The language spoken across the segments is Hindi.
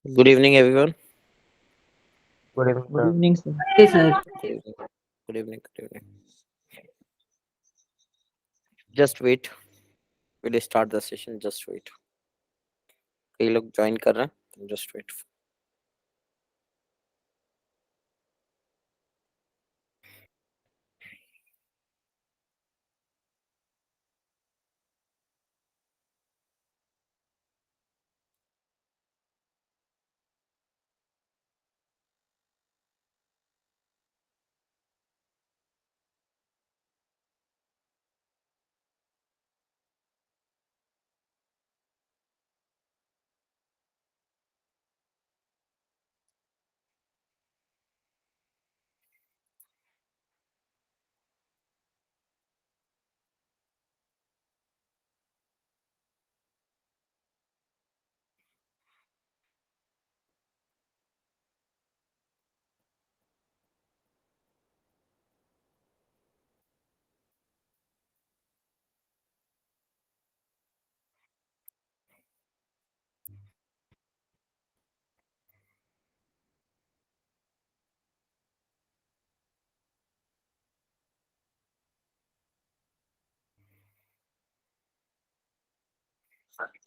Good evening, everyone. Good evening, Good sir. evening, sir. Yes, sir. Good evening. Good evening. Good evening. Just wait. We'll start the session. Just wait. कई लोग ज्वाइन कर रहे हैं. Just wait.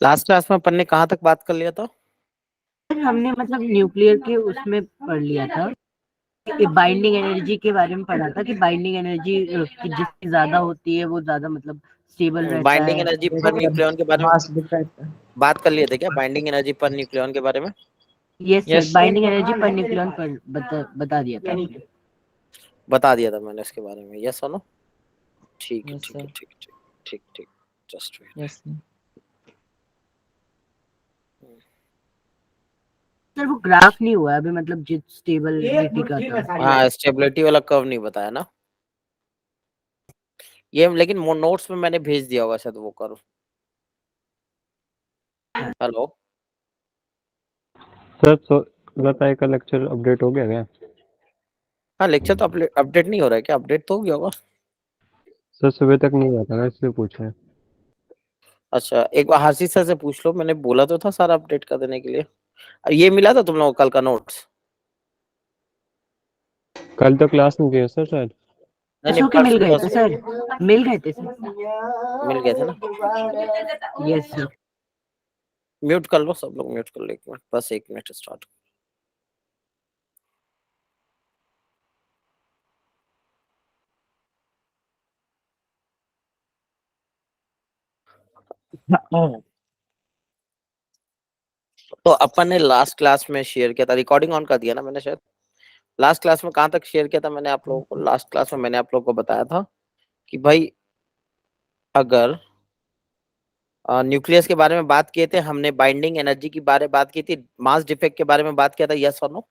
लास्ट क्लास में अपन ने कहाँ तक बात कर लिया था? हमने मतलब न्यूक्लियर के उसमें पढ़ लिया था, बाइंडिंग एनर्जी के बारे में पढ़ा था कि बाइंडिंग एनर्जी जितनी ज्यादा होती है वो ज्यादा मतलब स्टेबल रहता बाइंडिंग है। एनर्जी पर न्यूक्लियन के बारे में मास डिफेक्ट। बात कर लिए थे क्या? बाइंडिंग एनर्जी पर न्यूक्लियन के बारे में yes sir, yes. Binding energy per nucleon पर बता दिया था आपने। बता दिया था मैंने इसके बारे में. यस और नो? ठीक है, यस ठीक है, सर। ठीक है, ठीक ठीक. Just wait. Yes sir. Sir वो ग्राफ नहीं हुआ अभी, मतलब जित स्टेबिलिटी का था। हाँ, स्टेबिलिटी वाला कर्व नहीं बताया ना ये, लेकिन नोट्स में मैंने भेज दिया होगा शायद वो कर्व. हेलो. सर तो बताइए का लेक्चर अपडेट हो गया क्या? हाँ, लेक्चर तो अपडेट नहीं हो रहा है क्या? अपडेट तो हो गया होगा. सर सुबह तक नहीं आता ना, इसलिए पूछे. अच्छा, एक बार हर्षित सर से पूछ लो. मैंने बोला तो था सारा अपडेट कर देने के लिए. ये मिला था तुम लोगों को कल का नोट्स? कल तो क्लास नहीं किया सर शायद. नहीं नहीं, परसों के मिल गए थे सर, मिल गए थे सर। मिल गए थे ना. Yes sir. म्यूट कर लो सब लोग. म्यूट कर लो 1 मिनट. बस 1 मिनट. स्टार्ट. तो अपन ने लास्ट क्लास में शेयर किया था. रिकॉर्डिंग ऑन कर दिया ना मैंने शायद. लास्ट क्लास में कहाँ तक शेयर किया था मैंने आप लोगों को? लास्ट क्लास में मैंने आप लोगों को बताया था कि भाई अगर न्यूक्लियस के बारे में बात किए थे हमने, बाइंडिंग एनर्जी की बारे बात की थी, मास डिफेक्ट के बारे में बात किया था. यस और नो?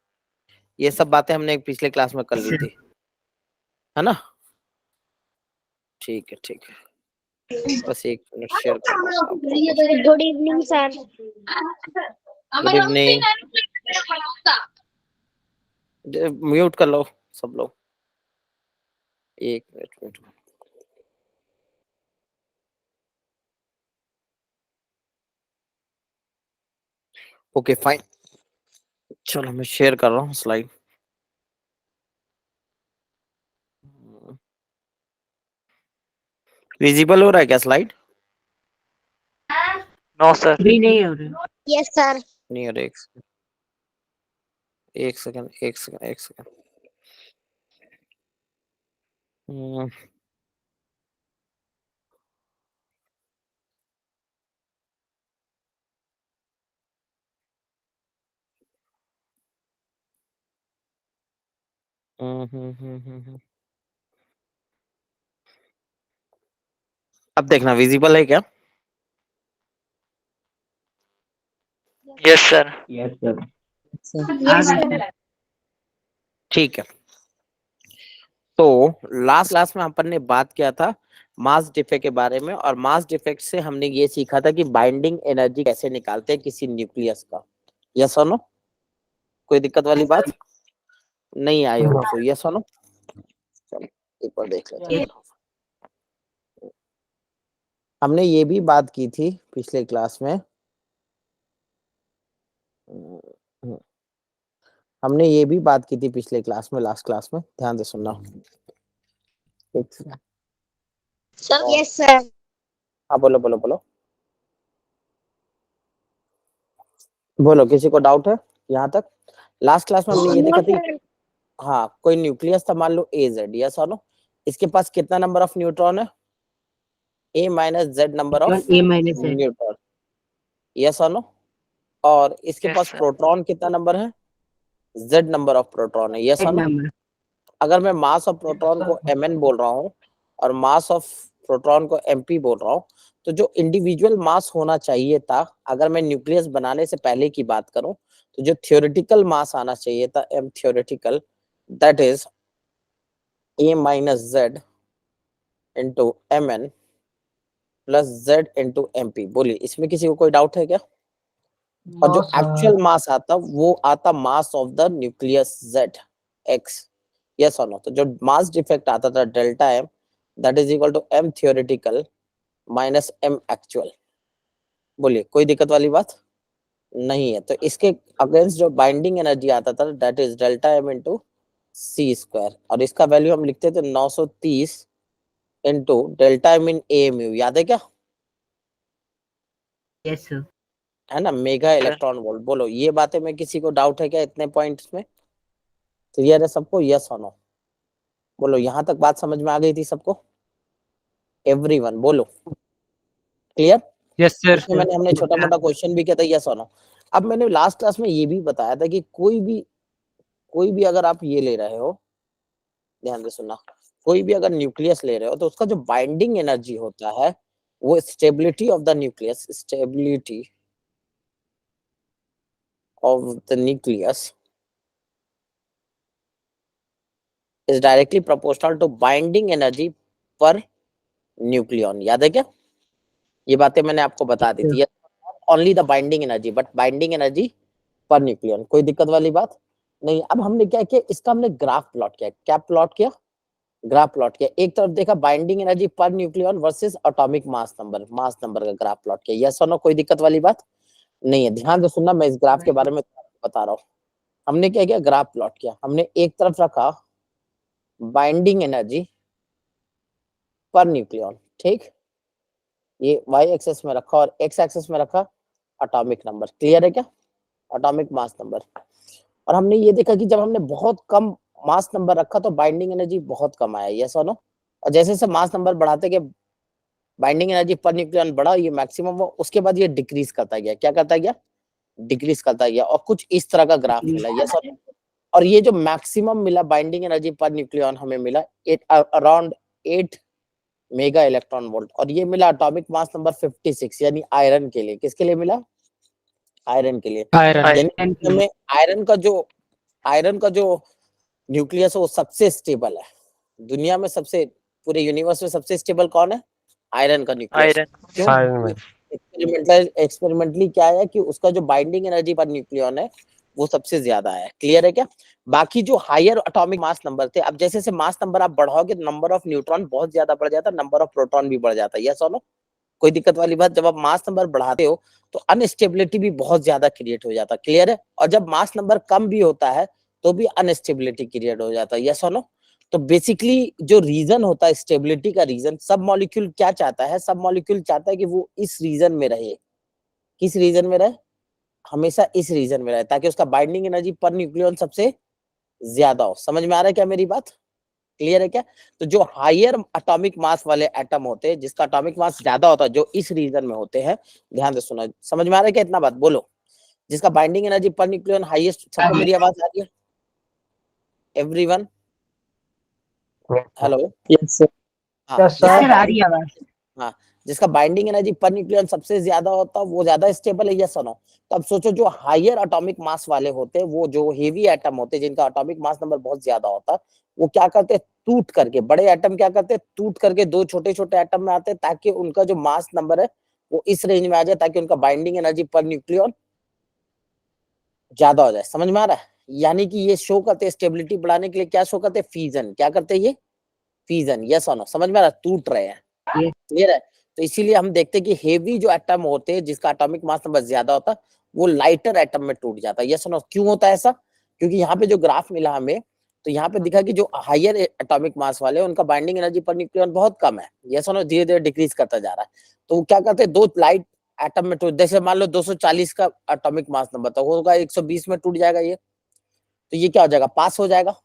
ये सब बातें हमने पिछले क्लास में कर ली थी, है ना? ठीक है, ठीक है. बस 1 मिनट शेयर कर रहा हूँ आप लोगों को. Good evening sir. Good evening. Mute कर लो सब लोग. 1 मिनट. Okay fine. चलो मैं शेयर कर रहा हूँ स्लाइड. विजिबल हो रहा है क्या स्लाइड? No sir. अभी नहीं हो रहा। Yes sir. नहीं हो रहा. एक सेकंड, एक सेकंड, एक सेकंड. हम्म, अब देखना विजिबल है क्या? Yes sir. Yes sir. Yes sir. ठीक है. तो लास्ट क्लास में अपन ने बात किया था मास डिफेक्ट के बारे में, और मास डिफेक्ट से हमने ये सीखा था कि बाइंडिंग एनर्जी कैसे निकालते हैं किसी न्यूक्लियस का. यस और नो? कोई दिक्कत वाली बात नहीं आई होप सो. यस और नो? चलो एक बार देख लेते हैं. हमने ये भी बात की थी पिछले क्लास में. हमने ये भी बात की थी पिछले क्लास में, लास्ट क्लास में, ध्यान से सुनना। Yes, sir. हाँ बोलो बोलो बोलो बोलो, किसी को डाउट है यहाँ तक? लास्ट क्लास में हमने ये देखा था, हाँ कोई न्यूक्लियस था, मान लो ए जेड, यस और नो, इसके पास कितना नंबर ऑफ न्यूट्रॉन है? A minus Z number of A minus Z. Neutron, yes और नो। और इसके Yes, पास sir. प्रोटॉन कितना नंबर है? जेड नंबर ऑफ प्रोटॉन है, यस Z और नो। number. अगर मैं मास ऑफ प्रोटॉन को mn बोल रहा हूँ और मास ऑफ प्रोटॉन को mp बोल रहा हूँ, तो जो इंडिविजुअल मास होना चाहिए था, अगर मैं न्यूक्लियस बनाने से पहले की बात करूं, तो जो थियोरेटिकल मास आना चाहिए था, m theoretical, that is a minus Z into mn plus z into mp। बोलिए, इसमें किसी को कोई डाउट है क्या? और जो एक्चुअल मास आता, वो आता mass of the nucleus z x, yes और नो। तो जो मास डिफेक्ट आता था delta m, that is equal to m theoretical minus m actual. बोलिए, कोई दिक्कत वाली बात नहीं है। तो इसके अगेंस्ट जो बाइंडिंग एनर्जी आता था, that is delta m into C square, और इसका वैल्यू हम लिखते थे 930 into delta m in AMU, याद है क्या? Yes, sir. है ना, मेगा इलेक्ट्रॉन वोल्ट। बोलो, ये बातें में किसी को डाउट है क्या? इतने पॉइंट्स में क्लियर है सबको, यस और नो? बोलो, यहाँ तक बात समझ में आ गई थी सबको? एवरीवन बोलो, क्लियर? Yes, sir. इसमें मैंने हमने छोटा मोटा क्वेश्चन भी किया था, यस और नो। अब मैंने लास्ट क्लास में ये भी बताया था कि कोई भी अगर आप ये ले रहे हो, ध्यान से सुनना, कोई भी अगर न्यूक्लियस ले रहे हो, तो उसका जो बाइंडिंग एनर्जी होता है, वो stability of the nucleus, stability of the nucleus is directly proportional to binding energy per nucleon. याद है क्या? ये बातें मैंने आपको बता दी थी। Only the binding energy, but binding energy per nucleon. कोई दिक्कत वाली बात नहीं। अब हमने क्या किया, इसका हमने ग्राफ प्लॉट किया। क्या प्लॉट किया? ग्राफ प्लॉट किया। एक तरफ देखा binding energy per nucleon versus atomic mass number का ग्राफ प्लॉट किया। यस और नो? कोई दिक्कत वाली बात नहीं है। ध्यान से सुनना, मैं इस ग्राफ के बारे में बता रहा हूँ। हमने क्या किया, ग्राफ प्लॉट किया। हमने एक तरफ रखा बाइंडिंग एनर्जी पर न्यूक्लियन, ठीक, ये वाई एक्सेस में रखा, और एक्स एक्सेस में रखा एटॉमिक नंबर। क्लियर है क्या? Atomic mass number. और हमने ये देखा कि जब हमने बहुत कम मास नंबर रखा तो बाइंडिंग एनर्जी बहुत कम आया, यस और नो? और जैसे जैसे मास नंबर बढ़ाते गए, बाइंडिंग एनर्जी पर न्यूक्लियन बढ़ा, ये मैक्सिमम हुआ, उसके बाद ये डिक्रीज करता गया। क्या करता गया? डिक्रीज करता गया। और कुछ इस तरह का ग्राफ मिला, यस और नो? और ये जो मैक्सिमम मिला बाइंडिंग एनर्जी पर न्यूक्लियन हमें मिला अराउंड 8 मेगा इलेक्ट्रॉन वोल्ट, और ये मिला एटॉमिक मास नंबर 56, यानी आयरन के लिए। किसके लिए मिला? आयरन के लिए। Iron. यानी में आयरन का जो न्यूक्लियस है वो सबसे स्टेबल है दुनिया में। सबसे पूरे यूनिवर्स में सबसे स्टेबल कौन है? आयरन का न्यूक्लियस। Iron. क्यों? आयरन में एक्सपेरिमेंटली क्या है कि उसका जो बाइंडिंग एनर्जी पर न्यूक्लियन है वो सबसे ज्यादा है। क्लियर है क्या? बाकी जो हायर एटॉमिक मास नंबर थे, अब जैसे जैसे मास नंबर आप बढ़ाओगे, नंबर ऑफ न्यूट्रॉन बहुत ज्यादा बढ़ जाता है, नंबर ऑफ प्रोटॉन भी बढ़ जाता है। यस और नो? कोई दिक्कत वाली बात? जब आप मास नंबर बढ़ाते हो तो अनस्टेबिलिटी भी बहुत ज्यादा क्रिएट हो जाता है। क्लियर है? और जब मास नंबर कम भी होता है तो भी अनस्टेबिलिटी क्रिएट हो जाता है। यस और नो? तो बेसिकली जो रीजन होता है स्टेबिलिटी का, रीजन सब मॉलिक्यूल क्या चाहता है? सब मॉलिक्यूल चाहता है कि वो इस रीजन में रहे। किस रीजन में रहे? हमेशा इस रीजन में रहे, ताकि उसका बाइंडिंग एनर्जी पर न्यूक्लियन सबसे ज्यादा हो। समझ में आ रहा है क्या मेरी बात? क्लियर है क्या? तो जो हायर एटॉमिक मास वाले एटम होते हैं, जिसका एटॉमिक मास ज्यादा होता है, जो इस रीजन में होते हैं, ध्यान से सुना। समझ में आ रहा है क्या इतना बात? बोलो, जिसका binding energy per nucleon highest. सबको मेरी आवाज आ रही है? Everyone, hello? Yes, sir. हाँ, Yes, sir. सर आ रही है आवाज? हाँ, जिसका बाइंडिंग एनर्जी पर न्यूक्लियन सबसे ज्यादा होता है वो ज्यादा स्टेबल है। यस और नो? तो अब सोचो, जो हायर एटॉमिक मास वाले होते हैं, वो जो हेवी एटम होते हैं, जिनका एटॉमिक मास नंबर बहुत ज्यादा होता है, वो क्या करते हैं? टूट करके, बड़े एटम क्या करते हैं? टूट करके दो छोटे छोटे एटम में आते हैं, ताकि उनका जो मास नंबर है वो इस रेंज में आ जाए, ताकि उनका बाइंडिंग एनर्जी पर न्यूक्लियन ज्यादा हो जाए। समझ में आ रहा है? यानी कि ये शो करते हैं स्टेबिलिटी बढ़ाने के लिए, क्या शो करते हैं? फ्यूजन। क्या करते हैं ये? फ्यूजन। यस और नो? समझ में आ रहा है? टूट रहे हैं। क्लियर है? तो इसीलिए हम देखते हैं कि हेवी जो एटम होते हैं, जिसका एटॉमिक मास नंबर ज्यादा होता है, वो लाइटर एटम में टूट जाता है। यस और नो? क्यों होता है ऐसा? क्योंकि यहाँ पे जो ग्राफ मिला हमें, तो यहाँ पे दिखा कि जो हायर एटॉमिक मास वाले हैं उनका बाइंडिंग एनर्जी पर न्यूक्लियन बहुत कम है, ये सुनो धीरे धीरे डिक्रीज करता जा रहा है। तो वो क्या करते हैं, दो लाइट एटम में टूट, जैसे मान लो 240 का एटॉमिक मास नंबर तो होगा 120 में टूट जाएगा ये, तो ये क्या हो जाएगा, पास हो जाएगा।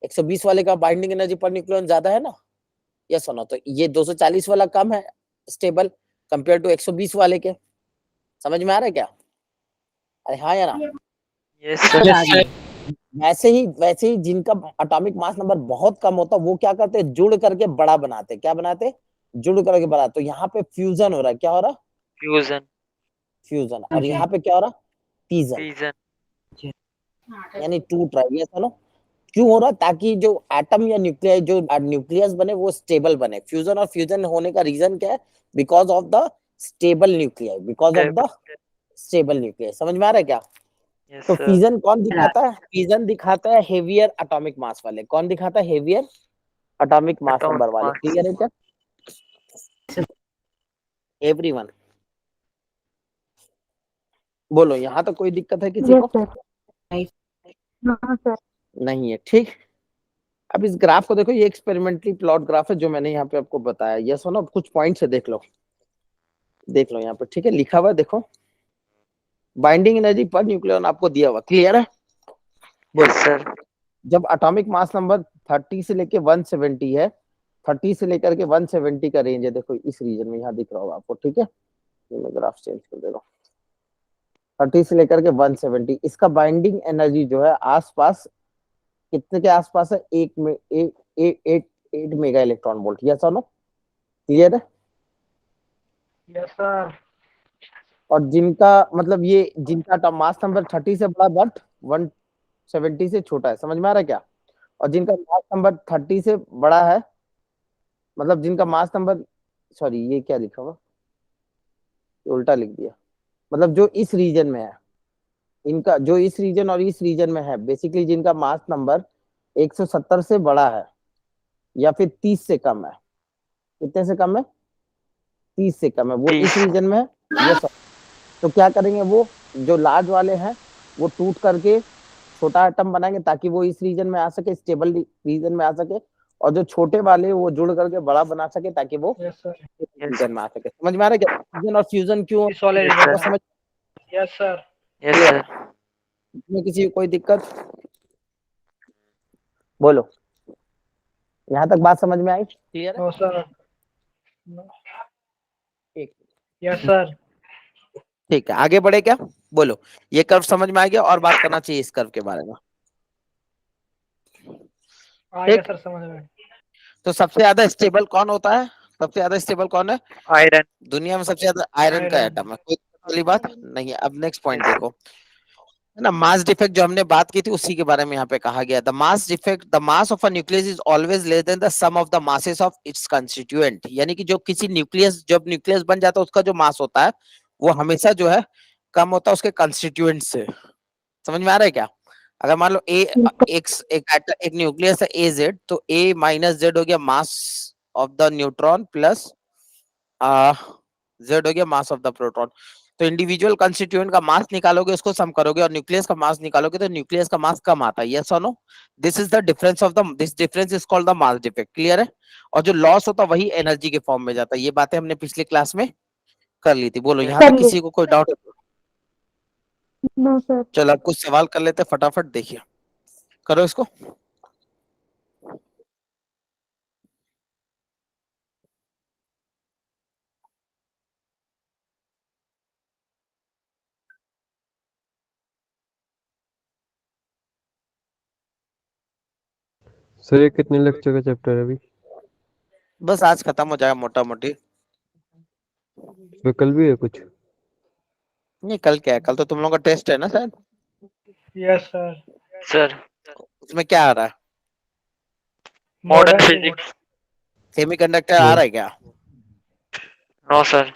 120 वाले का बाइंडिंग एनर्जी पर न्यूक्लियन ज्यादा है ना, ये सुनो, तो ये 240 वाला कम है स्टेबल कंपेयर टू 120 वाले के। समझ में आ रहा है क्या? अरे हाँ या ना? Yes sir. वैसे ही जिनका एटॉमिक मास नंबर बहुत कम होता है वो क्या करते हैं, जुड़ करके बड़ा बनाते, क्या बनाते, जुड़ करके बड़ा। तो यहाँ पे फ्यूजन हो रहा है, क्या हो रहा, फ्यूजन। फ्यूजन, और यहाँ पे क्या हो रहा, फीजन, फ्यूजन। यानी टूट रहा है। ये सुनो क्यों हो रहा है, ताकि जो एटम या न्यूक्लियस, जो न्यूक्लियस बने वो स्टेबल बने। फ्यूजन और फ्यूजन होने का रीजन क्या है, because of the stable nucleus, because of the stable nucleus. समझ में आ रहा है क्या? यस तो सर। फीजन कौन दिखाता है, फीजन दिखाता है हेवियर एटॉमिक मास वाले। कौन दिखाता है, heavier atomic mass Atomic number वाले। mass. क्लियर है क्या एवरीवन? बोलो यहाँ तो कोई दिक्कत है किसी को? नहीं है, ठीक। अब इस ग्राफ को देखो, ये एक्सपेरिमेंटली प्लॉट ग्राफ है जो मैंने यहाँ पे आपको बताया। ये सुनो कुछ पॉइंट से देख लो, देख लो यहाँ पे, ठीक है, लिखा हुआ है देखो, बाइंडिंग एनर्जी पर न्यूक्लियन आपको दिया हुआ, क्लियर है? Yes sir. जब एटॉमिक मास नंबर 30 से लेके 170 है, 30 से लेकर के 170 का रेंज है, देखो इस रीजन में यहाँ दिख रहा होगा आपको, ठीक है, मैं ग्राफ चेंज कर दे रहा हूँ। 30 से लेकर के 170, इसका बाइंडिंग एनर्जी जो है आसपास कितने के आसपास है, एक में eight mega electron volt. Yes और नो? क्लियर है? Yes sir. और जिनका मतलब ये जिनका मास नंबर 30 से बड़ा बट 170 से छोटा है, समझ में आ रहा है क्या? और जिनका मास नंबर 30 से बड़ा है, मतलब जिनका मास नंबर, सॉरी ये क्या लिखा हुआ, उल्टा लिख दिया, मतलब जो इस रीजन में है, इनका जो इस रीजन और इस रीजन में है, बेसिकली जिनका मास नंबर 170 से बड़ा है या फिर 30 से कम है, कितने से कम है, 30 से कम है, वो इस 30। रीजन में है। ये सब तो क्या करेंगे, वो जो लार्ज वाले हैं वो टूट करके छोटा एटम बनाएंगे ताकि वो इस रीजन में आ सके, स्टेबल रीजन में आ सके, और जो छोटे वाले वो जुड़ करके बड़ा बना सके ताकि वो रीजन में आ सके। समझ में आ रहा है क्या, फ्यूजन और फ्यूजन क्यों समझ? Yes sir. Yes sir. इसमें किसी को कोई दिक्कत? बोलो, यहाँ तक बात समझ में आई? क्लियर है? No sir. ठीक, यस सर। ठीक है, आगे बढ़े क्या? बोलो, ये कर्व समझ में आ गया, और बात करना चाहिए इस कर्व के बारे में? आ गया सर समझ में। तो सबसे ज्यादा स्टेबल कौन होता है, सबसे ज्यादा स्टेबल कौन है आयरन। दुनिया में? सबसे ज्यादा आयरन का एटम है, कोई वाली बात नहीं है। अब नेक्स्ट पॉइंट देखो, है ना, मास डिफेक्ट जो हमने बात की थी उसी के बारे में यहाँ पे कहा गया। The mass defect, the mass of a nucleus is always less than the sum of the masses of its constituent. यानी कि जो किसी न्यूक्लियस, जब न्यूक्लियस बन जाता है उसका जो मास होता है वो हमेशा जो है कम होता है उसके कंस्टिट्यूएंट से। समझ में आ रहा है क्या? अगर मान लो एक न्यूक्लियस है ए जेड, तो ए माइनस जेड हो गया मास of the neutron, plus Z हो गया मास ऑफ द प्रोटॉन। तो इंडिविजुअल कंस्टिट्यूएंट का मास निकालोगे, उसको सम करोगे, और न्यूक्लियस का मास निकालोगे तो न्यूक्लियस का मास कम आता है। यस और no? This is the difference of the, this difference is called the mass defect. Clear है? और जो लॉस होता है वही एनर्जी के फॉर्म में जाता है। ये बातें हमने पिछले क्लास में कर ली थी। बोलो, यहाँ तक किसी को कोई डाउट? No sir. चलो अब कुछ सवाल कर लेते, फटाफट देखिए, करो इसको। सर ये कितने लेक्चर का चैप्टर है अभी? बस आज खत्म हो जाएगा मोटा मोटी। फिर कल भी है कुछ? नहीं, कल क्या है, कल तो तुम लोगों का टेस्ट है ना शायद। Yes sir. सर उसमें क्या आ रहा है, मॉडर्न फिजिक्स। सेमीकंडक्टर आ रहा है क्या? No sir.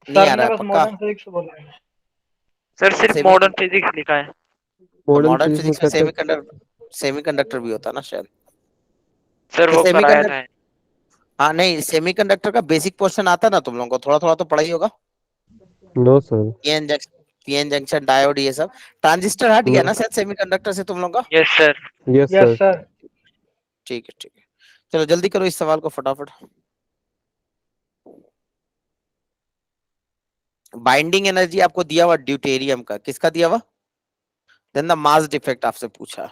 नहीं आ रहा है पक्का? फिजिक्स बोला है सर, सिर्फ Semi- मॉडर्न फिजिक्स लिखा है। मॉडर्न फिजिक्स में फिजिक्स में क्या सेमीकंडक्टर भी होता है ना शायद। सर कि वो कराया सेमीकंडक्टर, था। हाँ नहीं, सेमीकंडक्टर का बेसिक पोर्शन आता है ना तुम लोगों को, थोड़ा थोड़ा तो पढ़ा ही होगा। No sir. PN junction, PN junction, diode, ये सब। ट्रांजिस्टर हट गया ना शायद सेमीकंडक्टर से तुम लोग का? Yes sir. Yes sir. ठीक है ठीक है, चलो जल्दी करो इस सवाल को फटाफट। बाइंडिंग एनर्जी आपको दिया हुआ ड्यूटेरियम का, किसका दिया हुआ? देन द मास डिफेक्ट आपसे पूछा।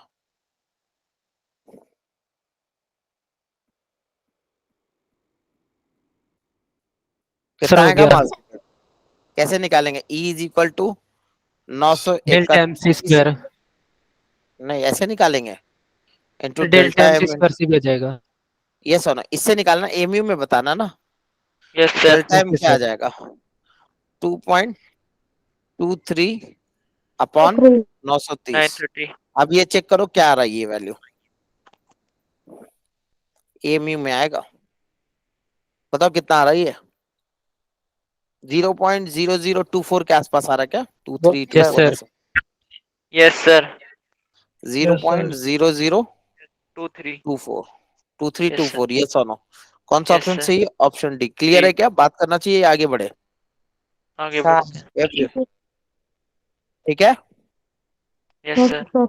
कितना हो आएगा गया। Mass defect? कैसे निकालेंगे? E is equal to 931, delta M C square. नहीं ऐसे निकालेंगे, into delta delta M C M. Square से भी आ जाएगा। ये सुनो, इससे निकालना, एमयू में बताना ना। Yes sir. Delta M okay क्या आ सर। जाएगा? 2.23 अपॉन 930। 930। अब ये चेक करो क्या आ रहा है ये वैल्यू, एमयू में आएगा। बताओ कितना आ रहा है ये? 0.0024 के आसपास आ रहा है क्या? 232 यस होने सर। से यस सर। 0.0024 23। 2324, ये सुनो। कौन सा यस ऑप्शन सर। सही है? Option D. क्लियर है क्या? बात करना चाहिए या आगे बढ़े? आगे बढ़ते हैं। ठीक है, yes yes sir. Sir.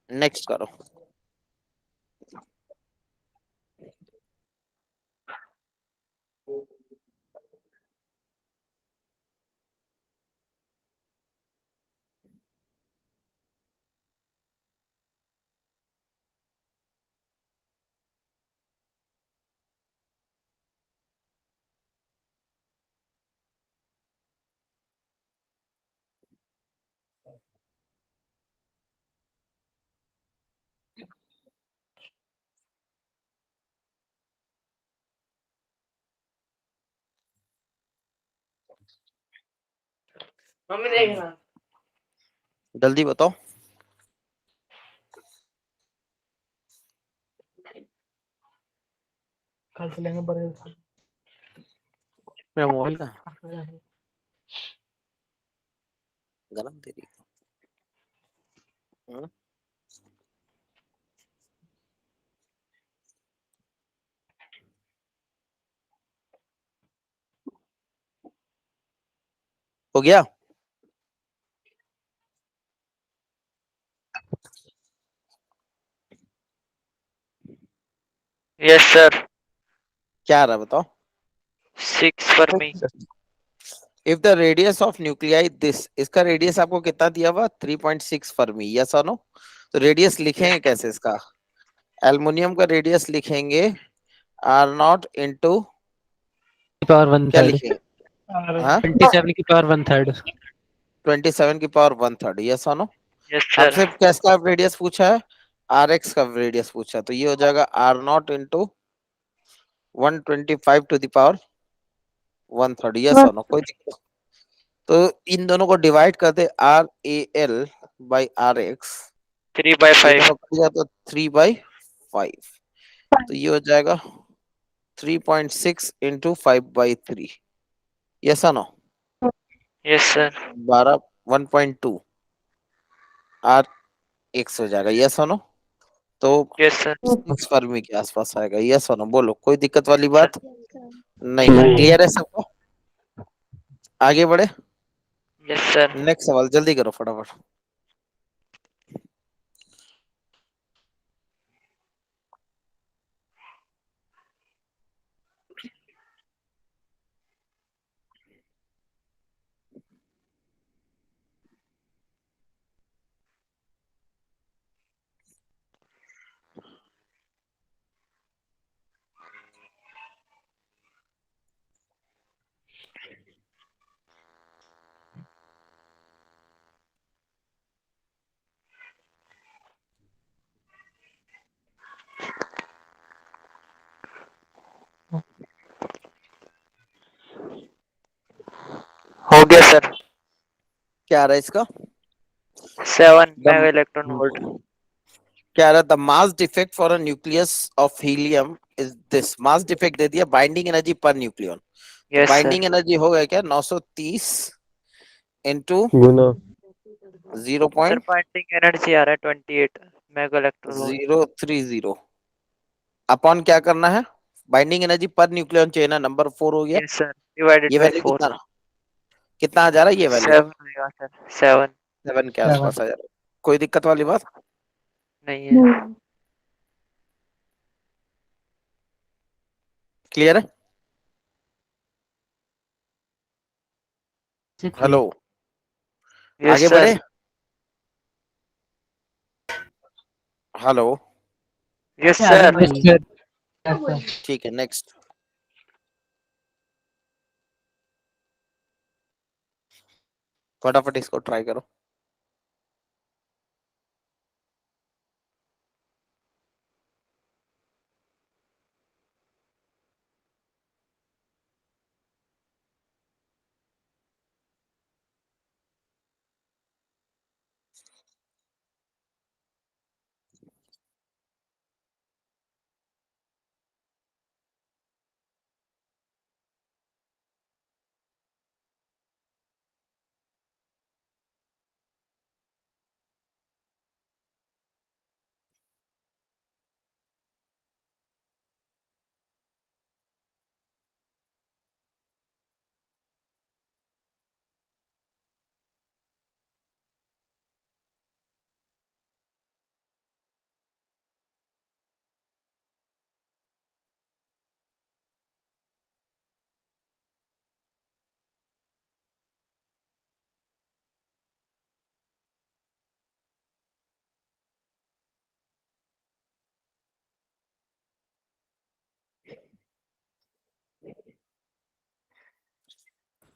Next करो। मम्मी देखना। जल्दी बताओ। कल चलेंगे बर्गर। मेरा मोबाइल का गरम दे रही है। हो गया? Yes sir. क्या आ रहा है बताओ? 6 for me. If the radius of nuclei this, इसका रेडियस आपको कितना दिया हुआ? 3.6 फर्मी, यस और नो? तो रेडियस लिखेंगे कैसे इसका? एल्युमिनियम का रेडियस लिखेंगे R naught into, power one क्या थर्ड। लिखेंगे? हाँ, 27 की पावर वन थर्ड। 27 की पावर 1/3, यस और नो? Yes sir. आपसे किसका रेडियस पूछा है? आर एक्स का रेडियस पूछा, तो ये हो जाएगा R naught into 125 to the power 1/3, yes और नो? कोई दिक्कत? तो इन दोनों को डिवाइड कर दे, R A L by R X, 3/5। ये दोनों कट गया तो 3/5, तो ये हो जाएगा 3.6 इंटू 5/3, यस और no? Yes sir. 12, 1.2 R X हो जाएगा, यस और नो? तो यस सर। 6 फर्मी के आसपास आएगा, यस और नो? बोलो, कोई दिक्कत वाली सर। बात नहीं है? क्लियर है सबको? आगे बढ़े, यस सर। नेक्स्ट सवाल जल्दी करो फटाफट। हो गया सर। क्या आ रहा है इसका? 7 The- मेगा इलेक्ट्रॉन वोल्ट। क्या आ रहा है? The mass defect for a nucleus of helium is this. Mass defect दे दिया, बाइंडिंग एनर्जी पर न्यूक्लियन। तो यस बाइंडिंग सर। एनर्जी हो गया क्या? 930 इंटू गुना सर पॉइंटिंग एनर्जी आ रहा है 28 मेगा इलेक्ट्रॉन वोल्ट। 0.030 अपॉन क्या करना है? बाइंडिंग एनर्जी पर न्यूक्लियन चाहिए ना, नंबर 4 हो गया। यस सर, डिवाइडेड ये बाय वैल्यू 4। कितना? कितना आ जा रहा है ये वैल्यू? 7 आएगा सर, 7 7 के आसपास आ जा रहा है। कोई दिक्कत वाली बात नहीं है। नहीं क्लियर है? हेलो, यस आगे सर, बढ़े? हेलो, यस आगे सर। बढ़िए। ठीक है, नेक्स्ट। फटाफट इसको ट्राई करो।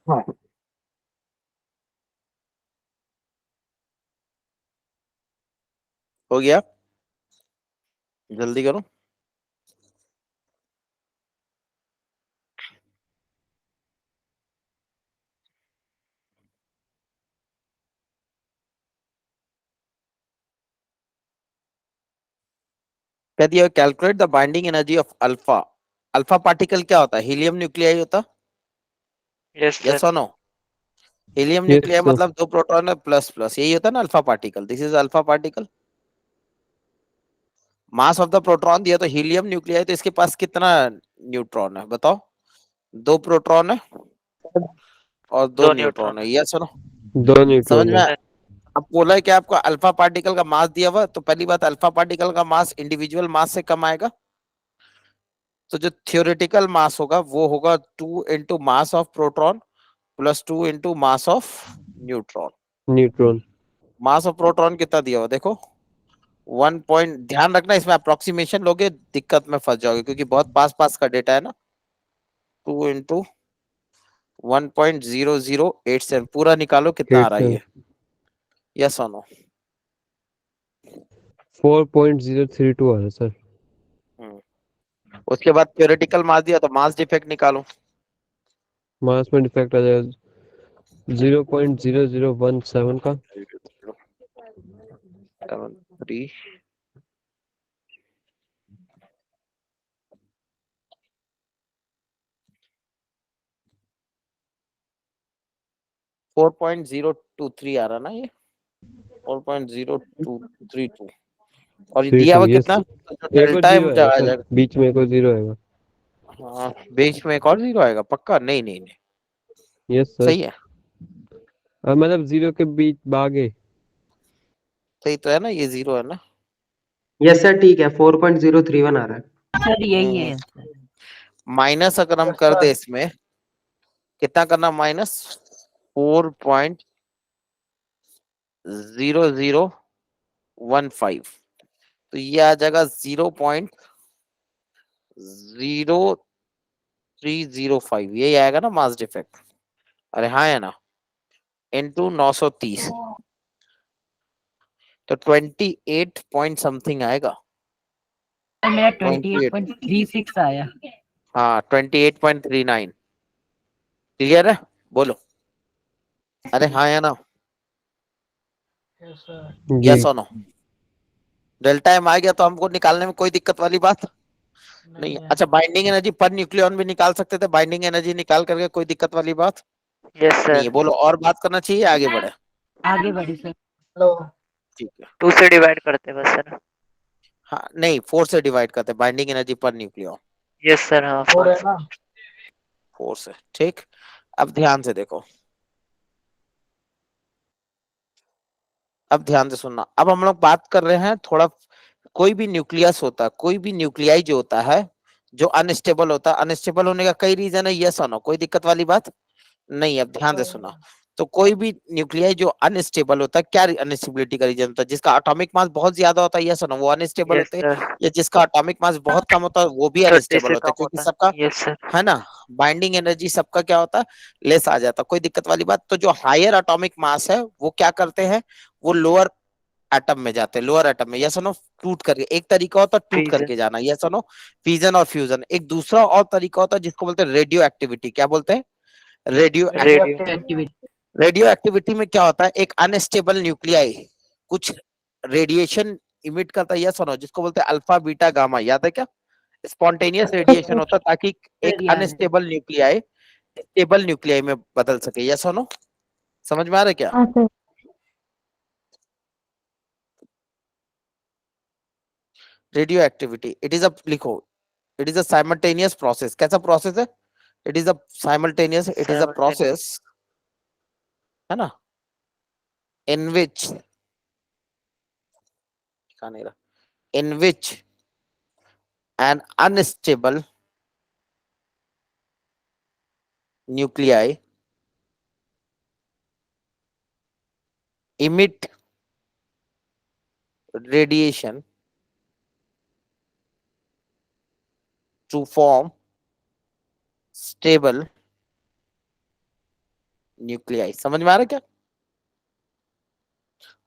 हाँ, हो गया, जल्दी करो। कह दिया calculate the binding energy of alpha. Alpha particle क्या होता है? हीलियम न्यूक्लियाई होता, यस यस सर, और no? Helium yes nuclei sir. मतलब 2 प्रोटॉन है प्लस प्लस, यही होता है ना alpha particle. This is alpha particle. Mass of the proton दिया तो हीलियम न्यूक्लियाई, तो इसके पास कितना न्यूट्रॉन है बताओ? 2 प्रोटॉन है और 2 2 न्यूट्रॉन। न्यूट्रॉन है, यस और नो? 2 समझ न्यूट्रॉन में है। सर, अब बोला है कि आपको अल्फा पार्टिकल का मास दिया हुआ, तो पहली बात अल्फा पार्टिकल का मास इंडिविजुअल मास से कम आएगा, तो जो थियोरेटिकल मास होगा वो होगा 2 into mass of proton plus 2 into mass of neutron. Neutron. Mass of proton कितना दिया हुआ देखो, 1 पॉइंट, ध्यान रखना इसमें अप्रोक्सीमेशन लोगे दिक्कत में फंस जाओगे, क्योंकि बहुत पास पास का डेटा है ना। 2 इंटू 1.0087 पूरा निकालो कितना आ 8 रहा है से ये, यस और नो? 4.032 आ रहा है सर। उसके बाद थ्योरेटिकल मास दिया तो मास डिफेक्ट निकालो। मास में डिफेक्ट आ जाएगा 0.0017 का। 73 4.023 आ रहा ना ये, 4.0232। और ये दिया 32 हुआ यस। कितना, तो जो एक और डेल्टा है जीरो वो आएगा आ सर, जाएगा। बीच में एक और जीरो आएगा। हाँ, बीच में एक और 0 आएगा पक्का? नहीं नहीं नहीं, यस सर। सही है, मतलब जीरो के बीच आगे। सही तो है ना, ये 0 है ना? यस सर, ठीक है, 4.031 आ रहा है। सर यही है। माइनस अगर हम कर दे इसमें, कितना करना माइनस? 4.0015, तो ये आ जाएगा 0.0305, यही आएगा ना मास डिफेक्ट? अरे हाँ है ना, इंटू 930, तो 28 पॉइंट समथिंग आएगा। मेरा 28, 28.36 आया। हाँ 28.39। क्लियर है? बोलो, अरे हाँ या ना? जी। यस और नो? डेल्टा एम आ गया तो हमको निकालने में कोई दिक्कत वाली बात नहीं है। अच्छा, बाइंडिंग एनर्जी पर न्यूक्लियन भी निकाल सकते थे, बाइंडिंग एनर्जी निकाल करके कोई दिक्कत वाली बात यस नहीं है। सर। बोलो, और बात करना चाहिए, आगे बढ़े? आगे बढ़ी सर। ठीक है। 2 से डिवाइड करते बस सर। हाँ नहीं, 4 से डिवाइड करते binding energy per nucleon, yes sir, हाँ 4। 4 से। ठीक, अब ध्यान से देखो, अब ध्यान से सुनना, अब हम लोग बात कर रहे हैं थोड़ा, कोई भी न्यूक्लियस होता है, कोई भी न्यूक्लियाई जो होता है जो अनस्टेबल होता है, अनस्टेबल होने का कई रीजन है, यस और नो, कोई दिक्कत वाली बात नहीं। अब ध्यान से सुना, तो कोई भी न्यूक्लियाई जो अनस्टेबल होता है, क्या अनस्टेबिलिटी का रीजन होता है? जिसका एटॉमिक मास बहुत ज्यादा होता है, यस और नो, वो अनस्टेबल यस होते हैं, सर, या जिसका एटॉमिक मास बहुत कम होता है वो भी 30 अनस्टेबल से होता है, कम क्योंकि होता सबका, है। Yes sir. है ना, बाइंडिंग एनर्जी सबका क्या होता है, लेस आ जाता है, कोई दिक्कत वाली बात। तो जो हायर एटॉमिक मास है वो क्या करते हैं, वो लोअर एटम में जाते हैं, लोअर एटम में, यस और नो, टूट करके। एक तरीका होता है टूट फ्रीजन। करके जाना, यस और नो, फिजन और फ्यूजन। एक दूसरा और तरीका होता है जिसको बोलते हैं रेडियो एक्टिविटी। क्या बोलते हैं? Radio radio. Activity. Radio activity में क्या होता है, एक अनस्टेबल न्यूक्लियाई कुछ रेडिएशन इमिट करता है, यस और नो, जिसको बोलते हैं अल्फा बीटा गामा। याद है क्या? स्पॉन्टेनियस रेडिएशन होता है ताकि एक याद है। अनस्टेबल न्यूक्लियाई स्टेबल न्यूक्लियाई में बदल सके, यस और नो। समझ में आ रहा है क्या? हाँ sir. Radioactivity, it is a, लिखो, it is a simultaneous process. कैसा प्रोसेस है? It is a simultaneous, it is a process, है ना, इन विच, in which an unstable nuclei emit radiation to form stable nuclei। समझ में आ रहा है क्या?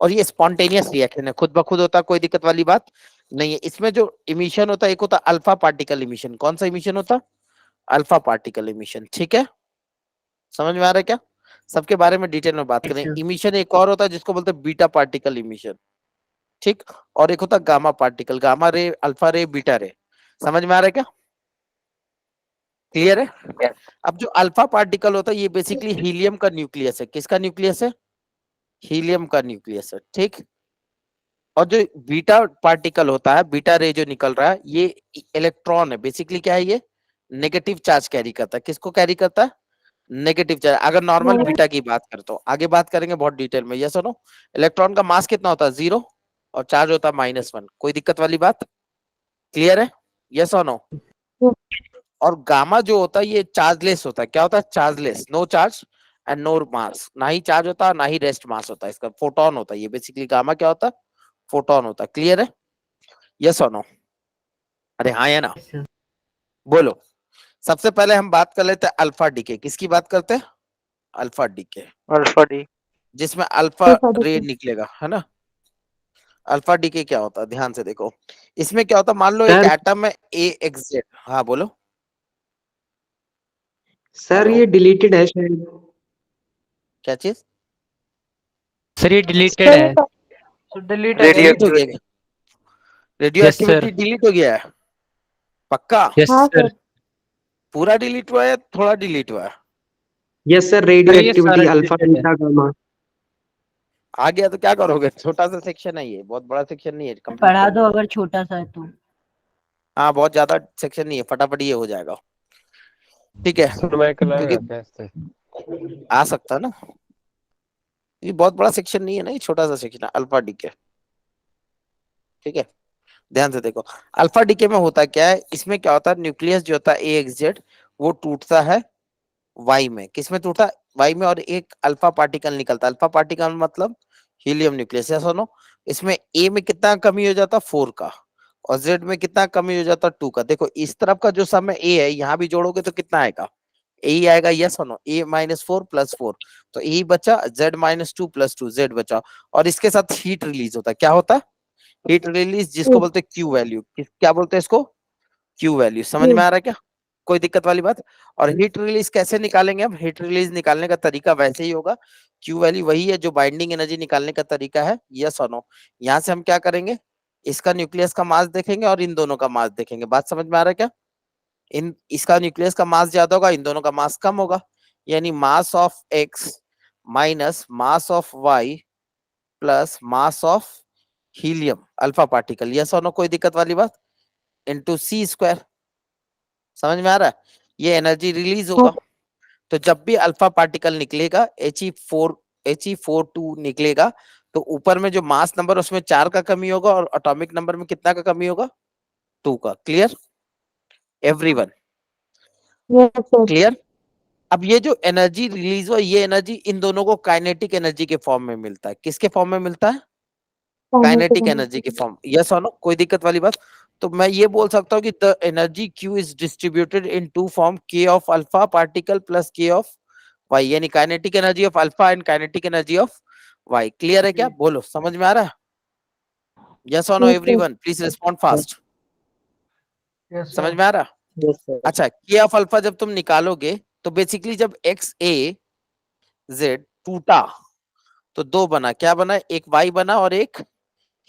और ये स्पॉन्टेनियस रिएक्शन है, खुद ब खुद होता है, कोई दिक्कत वाली बात नहीं है। इसमें जो इमिशन होता है, एक होता है अल्फा पार्टिकल इमिशन। कौन सा इमिशन होता है? Alpha particle emission. ठीक है, समझ में आ रहा है क्या? सबके बारे में डिटेल में बात करें। इमिशन एक और होता है जिसको बोलते हैं बीटा पार्टिकल इमिशन, ठीक, और एक होता है gamma particle, gamma ray, alpha रे, बीटा रे। समझ में आ रहा है क्या? क्लियर है? अब जो अल्फा पार्टिकल होता है ये बेसिकली हीलियम का न्यूक्लियस है। किसका न्यूक्लियस है? हीलियम का न्यूक्लियस है, ठीक। और जो बीटा पार्टिकल होता है, बीटा रे जो निकल रहा है, ये इलेक्ट्रॉन है। बेसिकली क्या है ये? नेगेटिव चार्ज कैरी करता है। किसको कैरी करता है? Negative charge. अगर नॉर्मल बीटा की बात करते हो, आगे बात करेंगे बहुत डिटेल में, यस और नो। इलेक्ट्रॉन का मास कितना होता है? 0, और चार्ज होता है -1। कोई दिक्कत वाली बात? क्लियर है? यस और नो। और गामा जो होता है ये चार्जलेस होता है। क्या होता है? Chargeless, no charge and no mass, ना ही चार्ज होता है ना ही रेस्ट मास होता है, इसका फोटोन होता है ये। बेसिकली गामा क्या होता है? फोटोन होता है। क्लियर है? यस और नो? अरे हाँ या ना, बोलो। सबसे पहले हम बात कर लेते हैं अल्फा डीके। किसकी बात करते हैं? Alpha decay, alpha D. जिसमें अल्फा रे निकलेगा, है ना। अल्फा डीके क्या होता है? ध्यान से देखो, इसमें क्या होता है, मान लो एक सर एटम है AXZ। हाँ बोलो। सर हेलो, ये डिलीटेड है शायद। क्या चीज? सर ये डिलीटेड सर है। तो डिलीट रेडियो डिलीट हो गया? Activity. Radio yes sir. Activity delete हो गया है? पक्का? यस हाँ सर। सर। पूरा डिलीट हुआ है या थोड़ा डिलीट हुआ है? यस सर, रेडियो सर ये एक्टिविटी सारा अल्फा डिलीटेड है। Beta gamma. आ गया तो क्या करोगे? छोटा सा सेक्शन है ये, बहुत बड़ा सेक्शन नहीं है, कंप्लीट पढ़ा कर दो लो। अगर छोटा सा है तो। हाँ, बहुत ज्यादा सेक्शन नहीं है, फटाफट ये हो जाएगा, ठीक है। सर मैं कल आएगा क्योंकि क्या इससे? आ सकता है ना, ये बहुत बड़ा सेक्शन नहीं है ना, ये छोटा सा सेक्शन है अल्फा डीके, ठीक है। ध्यान से देखो, अल्फा डीके में होता क्या है, इसमें क्या होता है, न्यूक्लियस जो होता है AXZ वो टूटता है वाई में। किस में टूटता है? वाई में। और एक अल्फा पार्टिकल निकलता है। अल्फा पार्टिकल मतलब हीलियम न्यूक्लियस है, सुनो। इसमें ए में कितना कमी हो जाता है? 4 का। और जेड में कितना कमी हो जाता है? 2 का। देखो इस तरफ का जो सम ए है, यहाँ भी जोड़ोगे तो कितना आएगा? ए ही आएगा, यस और नो। ए -4 + 4, तो ए बचा, जेड -2 + 2, जेड बचा। और इसके साथ हीट रिलीज होता है। क्या होता है? हीट रिलीज, जिसको बोलते हैं क्यू वैल्यू। क्या बोलते हैं इसको? Q value. समझ में आ रहा है क्या? कोई दिक्कत वाली बात? और हीट रिलीज कैसे निकालेंगे? अब हीट रिलीज निकालने का तरीका वैसे ही होगा, क्यू वैल्यू वही है जो बाइंडिंग एनर्जी निकालने का तरीका है, यस और नो। यहाँ से हम क्या करेंगे, इसका न्यूक्लियस का मास देखेंगे और इन दोनों का मास देखेंगे। बात समझ में आ रहा है क्या? इन इसका न्यूक्लियस का मास ज्यादा होगा, इन दोनों का मास कम होगा, यानी mass of X minus mass of Y plus mass of helium alpha particle, yes और नो, कोई दिक्कत वाली बात, इंटू C²। समझ में आ रहा है? ये एनर्जी रिलीज होगा। तो जब भी अल्फा पार्टिकल निकलेगा He4 He42 निकलेगा तो ऊपर में जो मास नंबर उसमें 4 का कमी होगा और एटॉमिक नंबर में कितना का कमी होगा? 2 का। Clear everyone? Yes, sir. Clear? अब ये जो एनर्जी रिलीज हुआ, ये एनर्जी इन दोनों को काइनेटिक एनर्जी के फॉर्म में मिलता है। किसके फॉर्म में मिलता है? काइनेटिक एनर्जी के फॉर्म। यस और नो? कोई दिक्कत वाली बात? तो मैं ये बोल सकता हूँ कि the energy Q is distributed in two form, K of alpha particle plus K of Y, यानी kinetic energy of alpha and kinetic energy of Y. Clear है क्या? बोलो, समझ में आ रहा है? यस और no Yes, sir. Everyone? Please respond fast. समझ में आ रहा? Yes sir. अच्छा, K ऑफ अल्फा जब तुम निकालोगे तो बेसिकली जब XAZ टूटा तो दो बना। क्या बना? एक Y बना और एक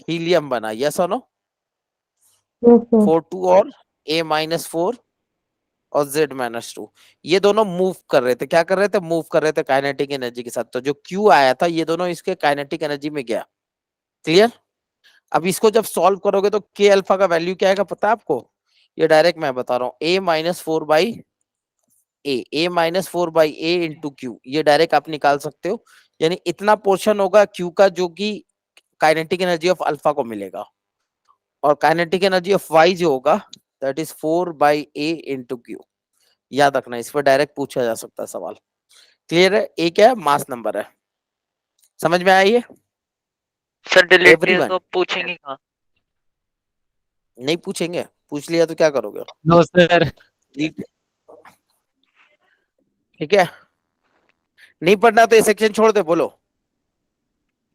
हीलियम बना। यस और नो? Yes, sir. 4 और A-4 और Z-2, ये दोनों मूव कर रहे थे। क्या कर रहे थे? मूव कर रहे थे काइनेटिक एनर्जी के साथ। तो जो Q आया था ये दोनों इसके काइनेटिक एनर्जी में गया। क्लियर? अब इसको जब सॉल्व करोगे तो K अल्फा का वैल्यू क्या आएगा पता है आपको? ये डायरेक्ट मैं बता रहा हूँ, A-4/A इंटू Q, ये डायरेक्ट आप निकाल सकते हो। यानी इतना पोर्शन होगा Q का जो कि काइनेटिक एनर्जी ऑफ अल्फा को मिलेगा, और काइनेटिक एनर्जी ऑफ Y जो होगा that is 4/A into Q। याद रखना, इस पर डायरेक्ट पूछा जा सकता है सवाल। क्लियर है? A क्या है? मास नंबर है। समझ में आया ये? Sir delete Everyone? तो पूछेंगे कहाँ? नहीं पूछेंगे? पूछ लिया तो क्या करोगे? No sir. ठीक है, नहीं पढ़ना तो ये सेक्शन छोड़ दे। बोलो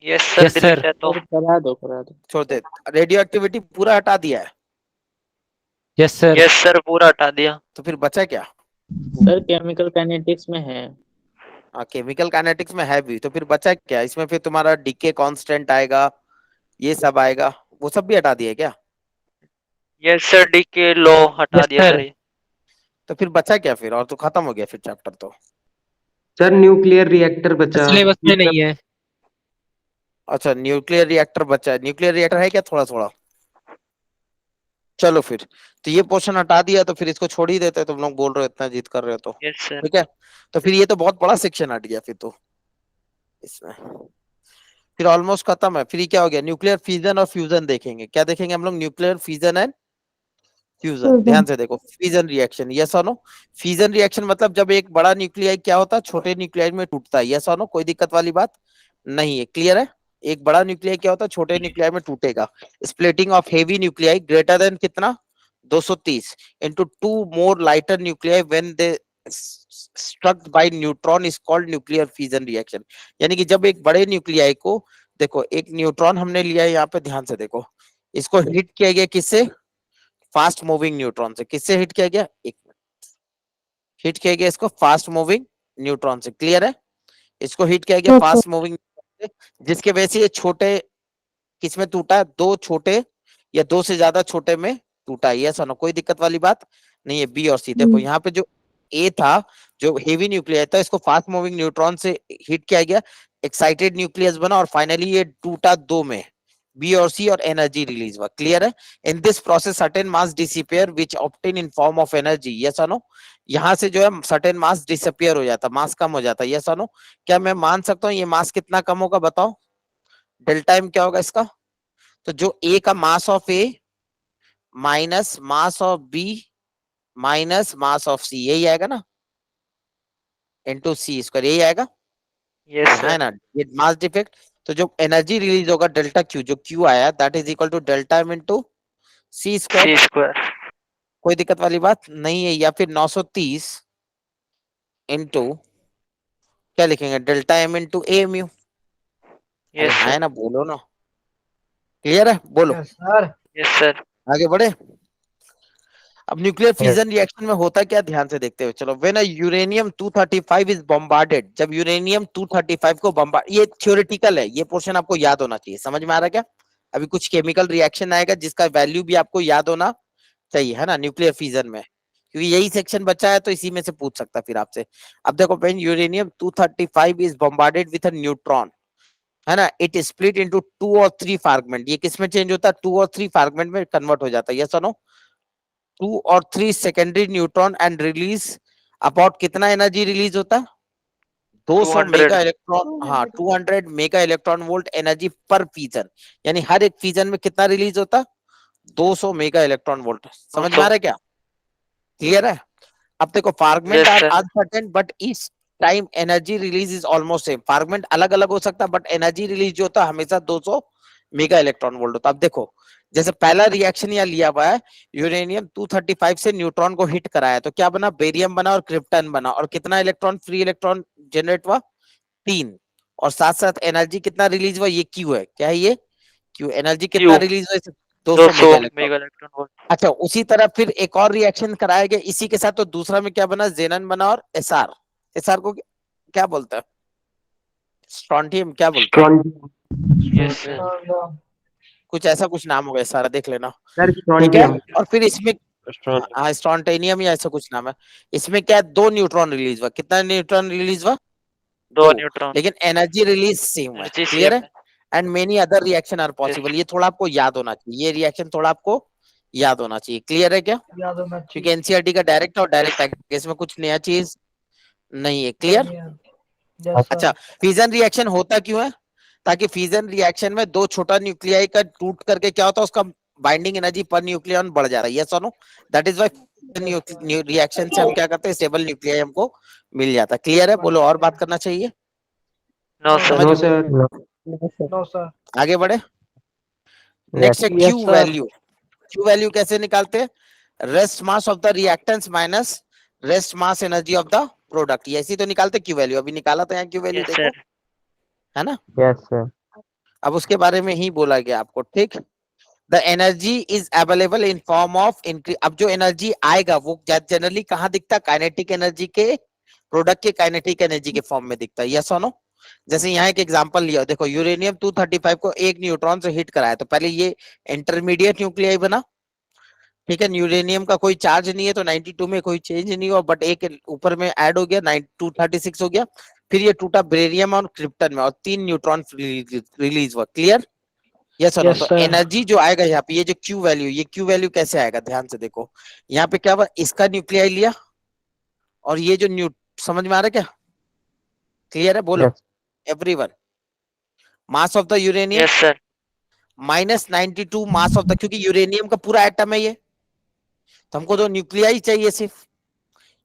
yes sir Yes, delete sir. है तो। करा दो करा दो। छोड़ दे। रेडियो एक्टिविटी पूरा हटा दिया है यस सर। यस सर पूरा हटा दिया। तो फिर बचा क्या? सर केमिकल काइनेटिक्स में है। हाँ, केमिकल काइनेटिक्स में है भी, तो फिर बचा क्या? इसमें फिर तुम्हारा डीके कांस्टेंट आएगा, ये सब आएगा, वो सब भी हटा दिए क्या? यस सर डी के लो हटा Yes, दिया sir. सर ये। तो फिर बचा क्या फिर? और तो खत्म हो गया फिर चैप्टर तो। सर न्यूक्लियर रिएक्टर बचा। सिलेबस में नहीं है। अच्छा, न्यूक्लियर रिएक्टर बचा है। न्यूक्लियर रिएक्टर है क्या थोड़ा थोड़ा? चलो फिर, तो ये पोर्शन हटा दिया तो फिर इसको छोड़ ही देते हैं। तुम लोग बोल रहे हो इतना जिद कर रहे हो तो। Yes sir. ठीक है, तो फिर ये तो बहुत बड़ा सेक्शन हट गया फिर तो इसमें। फिर ऑलमोस्ट खत्म है। फिर ये क्या हो गया? न्यूक्लियर फिजन और फ्यूजन देखेंगे। क्या देखेंगे हम लोग? Nuclear fission and fusion. Fusion. ध्यान से देखो, फिजन रिएक्शन। यस और नो? फिजन रिएक्शन मतलब जब एक बड़ा न्यूक्लियाई क्या होता है, छोटे न्यूक्लियाई में टूटता है। यस और नो? कोई दिक्कत वाली बात नहीं है? क्लियर है? एक बड़ा न्यूक्लियाई क्या होता है, छोटे न्यूक्लियाई में टूटेगा। Splitting of heavy nuclei greater than कितना? 230 into 2 more lighter nuclei when they struck by neutron is called nuclear fission reaction। यानी कि जब एक बड़े न्यूक्लियाई को, देखो एक न्यूट्रॉन हमने लिया है यहाँ पे, ध्यान से देखो, इसको हिट किया गया किससे? फास्ट मूविंग न्यूट्रॉन से। किससे हिट किया गया? एक मिनट, हिट किया गया इसको फास्ट मूविंग न्यूट्रॉन से। क्लियर है? इसको हिट किया गया Yes, sir. फास्ट मूविंग, जिसके वजह से ये छोटे किसमें टूटा है? दो छोटे या दो से ज्यादा छोटे में टूटा है। यस और नो? कोई दिक्कत वाली बात नहीं है? बी और सी देखो, यहाँ पे जो ए था, जो हेवी न्यूक्लियस था, इसको फास्ट मूविंग न्यूट्रॉन से हिट किया गया, एक्साइटेड न्यूक्लियस बना और फाइनली ये टूटा दो में, बी और सी, और एनर्जी रिलीज हुआ। क्लियर है? In this process certain mass disappear which obtain in form of energy. Yes और नो? यहाँ से जो है सर्टेन मास डिसअपियर हो जाता, मास कम हो जाता है। यस और नो? क्या मैं मान सकता हूँ ये मास कितना कम होगा? बताओ डेल्टा एम क्या होगा इसका? तो जो ए का mass of A minus mass of B minus mass of C, यही आएगा ना, इनटू सी स्क्वायर, यही आएगा। यस है सर। ना? ये मास डिफेक्ट। तो जो एनर्जी रिलीज होगा डेल्टा क्यू, जो क्यू आया that is equal to delta M into C square. C square. कोई दिक्कत वाली बात नहीं है? या फिर 930 इंटू क्या लिखेंगे? डेल्टा एम इंटू ए म्यू। यस है सर। ना? बोलो ना। क्लियर है? बोलो यस सर। आगे बढ़े। अब न्यूक्लियर फिजन रिएक्शन में होता क्या, ध्यान से देखते हुए चलो। व्हेन यूरेनियम 235 इज बॉम्बार्डेड, जब यूरेनियम 235 को बॉम्बार्ड, ये थ्योरेटिकल है, ये पोर्शन आपको याद होना चाहिए। समझ में आ रहा है क्या? अभी कुछ केमिकल रिएक्शन आएगा जिसका वैल्यू भी आपको याद होना चाहिए, है ना, न्यूक्लियर फिजन में, क्योंकि यही सेक्शन बचा है तो इसी में से पूछ सकता है फिर आपसे। अब देखो, when uranium 235 is bombarded with a neutron, है ना, इट स्प्लिट इनटू 2 और 3 फ्रैगमेंट। ये किसमें चेंज होता है? 2 और 3 फ्रैगमेंट में कन्वर्ट हो जाता है। यस और नो? 2 और 3 secondary neutron and release about कितना एनर्जी रिलीज होता है? 200 200 मेगा इलेक्ट्रॉन, हाँ 200 मेगा इलेक्ट्रॉन वोल्ट एनर्जी पर फीजन, यानी हर एक फीजन में कितना रिलीज होता, 200 मेगा इलेक्ट्रॉन वोल्ट। समझ में आ रहा है क्या, क्लियर है। अब देखो fragment Yes, are sir. Uncertain but each time energy release is almost same. Fragment अलग अलग हो सकता है बट एनर्जी रिलीज जो होता है हमेशा 200 मेगा इलेक्ट्रॉन वोल्ट होता है। अब देखो जैसे पहला रिएक्शन यहाँ लिया हुआ है, यूरेनियम 235 से न्यूट्रॉन को हिट कराया तो क्या बना, बेरियम बना और क्रिप्टन बना, और कितना इलेक्ट्रॉन फ्री इलेक्ट्रॉन जनरेट हुआ, 3, और साथ साथ एनर्जी कितना रिलीज हुआ, ये क्यू है, क्या है ये क्यू, एनर्जी कितना Q, रिलीज हुआ, 200 mega 200 electron. Mega electron volt. अच्छा उसी तरह फिर एक और रिएक्शन कराया गया इसी के साथ, तो दूसरा में क्या बना, जेनन बना और एसआर। एसआर को क्या बोलता है, स्ट्रोंटियम क्या बोलता है, Yes, sir. कुछ ऐसा कुछ नाम होगा, सारा देख लेना, सर ठीक है। स्ट्रॉन्टियम। और फिर इसमें स्ट्रॉन्ग हाँ स्ट्रोंटेनियम या ऐसा कुछ नाम है। इसमें क्या है, 2 न्यूट्रॉन रिलीज हुआ, कितना न्यूट्रॉन रिलीज हुआ, 2 2, न्यूट्रॉन। लेकिन एनर्जी रिलीज सेम है, एनर्जी क्लियर सेम है। है। And many other reaction are possible, ये थोड़ा आपको याद होना चाहिए, ये रिएक्शन थोड़ा आपको याद होना चाहिए, क्लियर है क्या, क्योंकि एनसीईआरटी का डायरेक्ट और डायरेक्ट है, इसमें कुछ नया चीज नहीं है, क्लियर। अच्छा फ्यूजन रिएक्शन होता क्यों है, ताकि फ्यूजन रिएक्शन में 2 छोटा न्यूक्लियाई का टूट करके क्या होता है, उसका बाइंडिंग एनर्जी पर न्यूक्लियन बढ़ जा रहा है, यस और no, that is why reaction से हम क्या करते हैं, स्टेबल न्यूक्लियाई हमको मिल जाता है, क्लियर है। बोलो और बात करना चाहिए, नो सर। No sir. आगे बढ़े। नेक्स्ट है क्यू वैल्यू। क्यू वैल्यू कैसे निकालते हैं, rest mass of the reactance minus rest mass energy of the product, ये ऐसे तो निकालते क्यू वैल्यू, अभी निकाला था यहाँ क्यू वैल्यू, यस देखो सर। है ना, यस सर। अब उसके बारे में ही बोला गया आपको, ठीक। The energy is available in form of increase, अब जो एनर्जी आएगा वो जनरली कहाँ दिखता है, काइनेटिक एनर्जी के, प्रोडक्ट के काइनेटिक एनर्जी के फॉर्म में दिखता है, यस और नो। जैसे यहाँ एक एग्जांपल लिया, देखो यूरेनियम 235 को एक न्यूट्रॉन से हिट कराया तो पहले ये इंटरमीडिएट न्यूक्लियाई बना, ठीक है, यूरेनियम का कोई चार्ज नहीं है तो 92 में कोई चेंज नहीं हुआ, बट एक ऊपर में ऐड हो गया, 236 हो गया, फिर ये टूटा बेरियम और क्रिप्टन में और 3 न्यूट्रॉन रिलीज हुआ, क्लियर, यस और नो। तो एनर्जी जो आएगा यहाँ पे, ये जो क्यू वैल्यू, ये क्यू वैल्यू कैसे आएगा, ध्यान से देखो, यहाँ पे क्या हुआ, इसका न्यूक्लियाई लिया और ये जो समझ में आ रहा है क्या, क्लियर है, बोलो everyone, mass of the uranium yes sir. Minus 92 mass of the, क्योंकि यूरेनियम का पूरा एटम है ये, तो हमको तो न्यूक्लियाई चाहिए सिर्फ,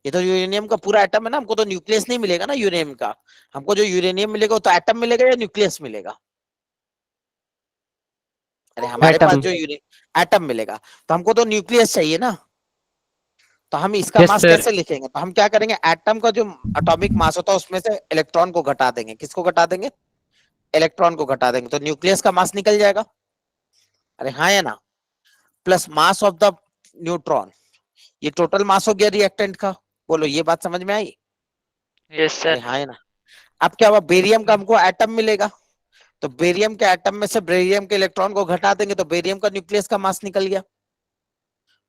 ये तो यूरेनियम का पूरा एटम है ना, हमको तो न्यूक्लियस नहीं मिलेगा ना यूरेनियम का, हमको जो यूरेनियम मिलेगा वो तो एटम मिलेगा या न्यूक्लियस मिलेगा, अरे हमारे पास जो एटम मिलेगा, तो हमको तो न्यूक्लियस चाहिए ना, तो हम इसका Yes, मास sir. कैसे लिखेंगे, तो हम क्या करेंगे, एटम का जो एटॉमिक मास होता है उसमें से इलेक्ट्रॉन को घटा देंगे, किसको घटा देंगे, इलेक्ट्रॉन को घटा देंगे, तो न्यूक्लियस का मास निकल जाएगा, अरे हाँ या ना, plus mass of the neutron, ये टोटल मास हो गया रिएक्टेंट का, बोलो ये बात समझ में आई, यस अरे सर। हाँ या ना। अब क्या हुआ, बेरियम का हमको एटम मिलेगा, तो बेरियम के एटम में से बेरियम के इलेक्ट्रॉन को घटा देंगे तो बेरियम का न्यूक्लियस का मास निकल गया,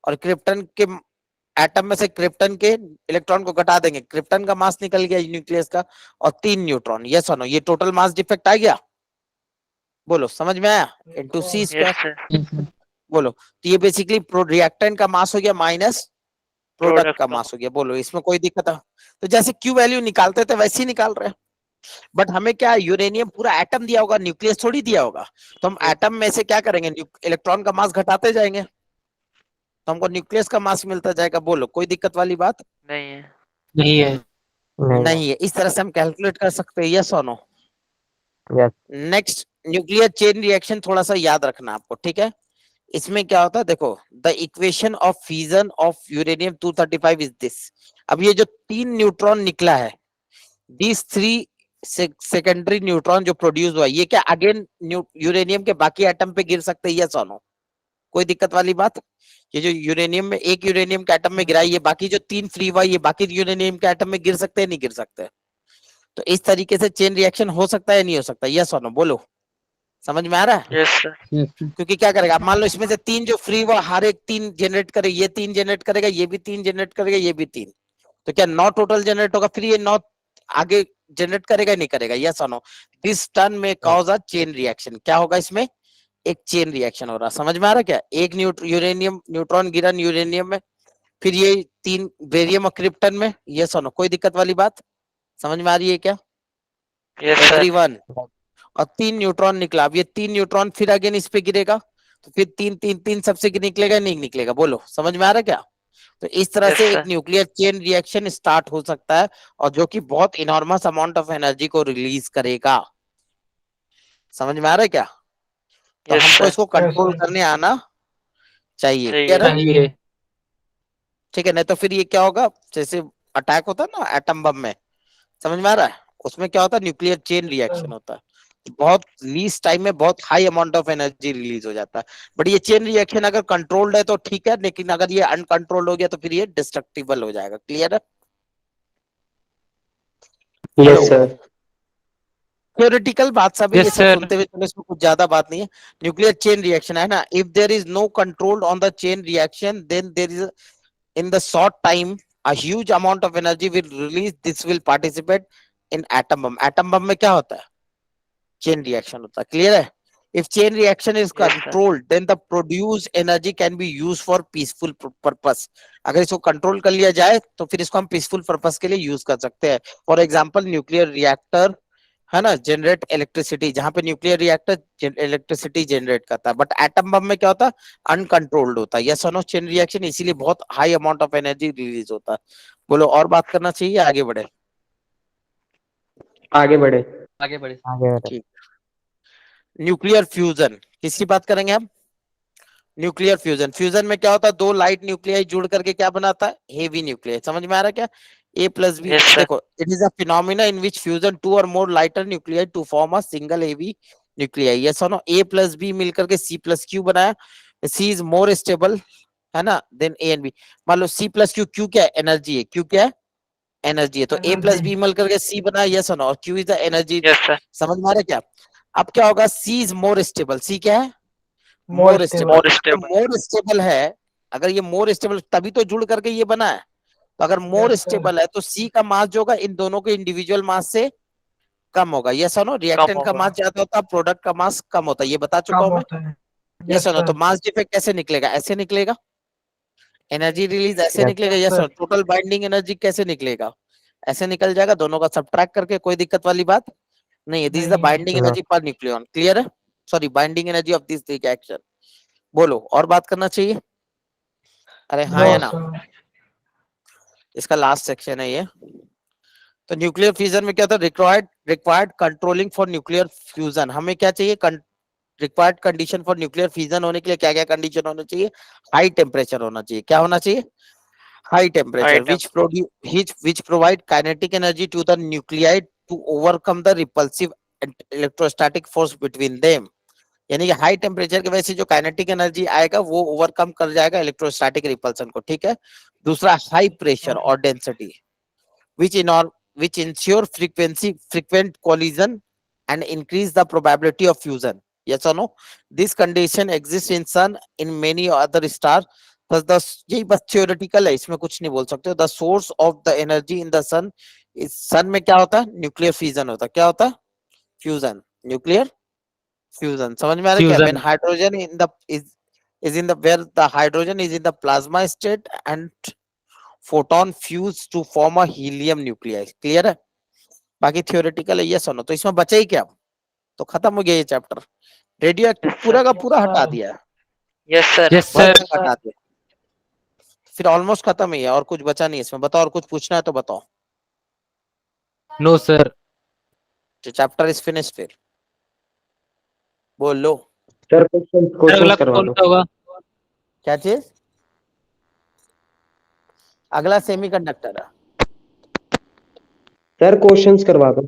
और क्रिप्टन के एटम में से क्रिप्टन के इलेक्ट्रॉन को घटा देंगे, क्रिप्टन का मास निकल गया न्यूक्लियस का, और 3 न्यूट्रॉन, यस और नो, ये टोटल मास डिफेक्ट आ गया, बोलो समझ में आया, इनटू सी स्क्वायर, यस सर। बोलो, तो ये बेसिकली रिएक्टेंट का मास हो गया माइनस प्रोडक्ट प्रोडक्ट का का मास हो गया, बोलो इसमें कोई दिक्कत है, तो जैसे क्यू वैल्यू निकालते थे वैसे ही निकाल रहे हैं, बट हमें क्या, यूरेनियम पूरा एटम दिया होगा, न्यूक्लियस थोड़ी दिया होगा, तो हम एटम में से क्या करेंगे, इलेक्ट्रॉन का मास घटाते जाएंगे, तो हमको न्यूक्लियस का मास मिलता जाएगा, बोलो कोई दिक्कत वाली बात नहीं है। नहीं है। नहीं है, इस तरह से हम कैलकुलेट कर सकते हैं, यस और no. Yes. Next nuclear chain reaction थोड़ा सा याद रखना आपको, ठीक है, इसमें क्या होता है, देखो the equation of fusion of uranium 235 is this, अब ये जो 3 न्यूट्रॉन निकला है, these 3 सेकेंडरी न्यूट्रॉन जो प्रोड्यूस हुआ, ये क्या अगेन यूरेनियम के बाकी एटम पे गिर सकते हैं, यस और नो, कोई दिक्कत वाली बात, ये जो यूरेनियम में एक यूरेनियम के एटम में गिरा, ये बाकी जो 3 फ्री हुआ ये बाकी यूरेनियम के एटम में गिर सकते हैं, नहीं गिर सकते, तो इस तरीके से चेन रिएक्शन हो सकता है नहीं हो सकता, यस और नो, बोलो समझ में आ रहा है, यस सर। क्योंकि क्या करेगा, मान लो इसमें से 3 जो फ्री हुआ हर एक 3 जनरेट करे, ये 3 जनरेट करेगा, ये भी 3 जनरेट करेगा, ये भी 3, तो क्या 9 टोटल जनरेट होगा, फिर ये 9 आगे जनरेट करेगा नहीं करेगा, यस और नो, दिस टर्न में कॉज अ चेन रिएक्शन, क्या होगा इसमें, एक चेन रिएक्शन हो रहा, समझ में आ रहा क्या, एक यूरेनियम न्यूट्रॉन गिरा यूरेनियम में, फिर ये 3 बेरियम और क्रिप्टन में, यस और नो, कोई दिक्कत वाली बात समझ में आ रही है क्या, यस सर। everyone, और 3 न्यूट्रॉन निकला। अब ये 3 न्यूट्रॉन फिर अगेन इस पे गिरेगा, तो फिर 3 सबसे निकलेगा नहीं निकलेगा? बोलो, समझ में आ रहा है क्या? तो इस तरह यस से एक sir. Nuclear chain reaction start हो सकता है, और जो कि बहुत इनॉर्मस अमाउंट ऑफ एनर्जी को रिलीज करेगा। समझ में आ रहा है क्या? तो यस हमको सर। इसको कंट्रोल करने आना चाहिए। चाहिए। क्लियर है? चाहिए। ठीक है, नहीं तो फिर ये क्या होगा, जैसे अटैक होता है ना एटम बम में, समझ में आ रहा है? उसमें क्या होता है, न्यूक्लियर चेन रिएक्शन होता है, बहुत लीस्ट टाइम में बहुत high amount of energy release हो जाता है। बट ये चेन रिएक्शन अगर कंट्रोल्ड है तो ठीक है, लेकिन अगर ये अनकंट्रोल्ड हो गया तो फिर ये डिस्ट्रक्टिबल हो जाएगा। क्लियर है? Yes sir. थ्योरेटिकल बात सब है, ये यस सब सर। सुनते हुए चलो, इसमें कुछ ज्यादा बात नहीं है। न्यूक्लियर चेन रिएक्शन है ना, if there is no control on the chain reaction, then there is in the short time a huge amount of energy will release, this will participate in atom bomb. Atom bomb में क्या होता है, chain reaction होता है। क्लियर है? if chain reaction is Yes, sir. controlled, then the produced energy can be used for peaceful purpose. अगर इसको कंट्रोल कर लिया जाए तो फिर इसको हम पीसफुल पर्पस के लिए यूज कर सकते हैं। फॉर एग्जाम्पल न्यूक्लियर रिएक्टर है ना, जनरेट इलेक्ट्रिसिटी, जहां पे न्यूक्लियर रिएक्टर इलेक्ट्रिसिटी जनरेट करता है। बट एटम बम में क्या होता है, अनकंट्रोल्ड होता है। यस और नो चेन रिएक्शन, इसीलिए बहुत high amount of energy release होता है। बोलो, और बात करना चाहिए, आगे बढ़े? आगे बढ़े। आगे बढ़े। ठीक। न्यूक्लियर फ्यूजन किसकी बात करेंगे हम? Nuclear fusion. फ्यूजन में क्या होता है, दो लाइट न्यूक्लियाई जुड़ करके क्या बनाता है, हेवी न्यूक्लियाई। समझ में आ रहा है क्या? A plus B, Yes, sir. देखो, it is a phenomena in which fusion two or more lighter nuclei to form a single heavy nuclei. Yes और नो? A plus B मिलकर के C plus Q बनाया। C इज मोर स्टेबल है ना देन A and B। मान लो C plus Q, Q क्या है, एनर्जी है, Q क्या है, एनर्जी है। तो A plus B मिलकर के C बनाया। यस और नो? और Q is the energy. Yes, sir. समझ में आ रहा है क्या? अब क्या होगा, C is more stable. C क्या है, more stable. More stable. More stable है, अगर ये मोर स्टेबल तभी तो जुड़ करके ये बना है। तो अगर मोर स्टेबल है तो सी का मास जो होगा इन दोनों के इंडिविजुअल मास से कम होगा। यस और नो? रिएक्टेंट का होगा। मास ज्यादा होता है, प्रोडक्ट का मास कम होता है, ये बता चुका हूं मैं। यस और नो? तो मास डिफेक्ट कैसे निकलेगा, ऐसे निकलेगा। एनर्जी रिलीज ऐसे निकलेगा। यस और टोटल बाइंडिंग एनर्जी कैसे निकलेगा, ऐसे निकल जाएगा। दोनों का सब्ट्रैक्ट करके, कोई दिक्कत वाली बात नहीं है। दिस इज द बाइंडिंग हाँ। Energy per nucleon. क्लियर है? Sorry, binding energy of this reaction. बोलो, और बात करना चाहिए? अरे हाँ या ना? इसका लास्ट सेक्शन है ये। तो न्यूक्लियर फ्यूजन में क्या होता है, required controlling for nuclear fusion. हमें क्या चाहिए, required condition for nuclear fusion होने के लिए क्या क्या कंडीशन होना चाहिए? हाई टेम्परेचर होना चाहिए। क्या होना चाहिए? High temperature, which provide kinetic energy to the nuclei to overcome the repulsive electrostatic force between them। यानी कि हाई टेम्परेचर की वजह से जो काइनेटिक एनर्जी आएगा वो ओवरकम कर जाएगा इलेक्ट्रोस्टैटिक रिपल्सन को। ठीक है। दूसरा, हाई प्रेशर और density which ensure frequent collision and increase the probability of fusion। Yes or no? This condition exists in sun in many other stars। यही बस theoretical है, इसमें कुछ नहीं बोल सकते। The source of the energy in the sun, इस सन में क्या होता है, न्यूक्लियर फ्यूजन होता है। क्या होता है? Fusion, nuclear fusion. समझ में आ रहा है क्या? Fusion. when hydrogen in the is in the where the hydrogen is in the plasma state and photon fuse to form a helium nuclei। Clear है? बाकी थियोरेटिकल है। ये सुनो, तो इसमें बचा ही क्या, तो खत्म हो गया ये चैप्टर। रेडियो एक्टिव Yes, पूरा sir. का पूरा हटा दिया है, Yes, sir. Yes one sir. तक हटा दिया, फिर ऑलमोस्ट खत्म ही है, और कुछ बचा नहीं इसमें। बताओ, और कुछ पूछना है तो बताओ। No sir. Chapter is finish, फिर बोल लो। सर क्वेश्चन अगला करवा कौन दो। सा होगा? क्या चीज? अगला सेमीकंडक्टर है। सर क्वेश्चंस करवा दो।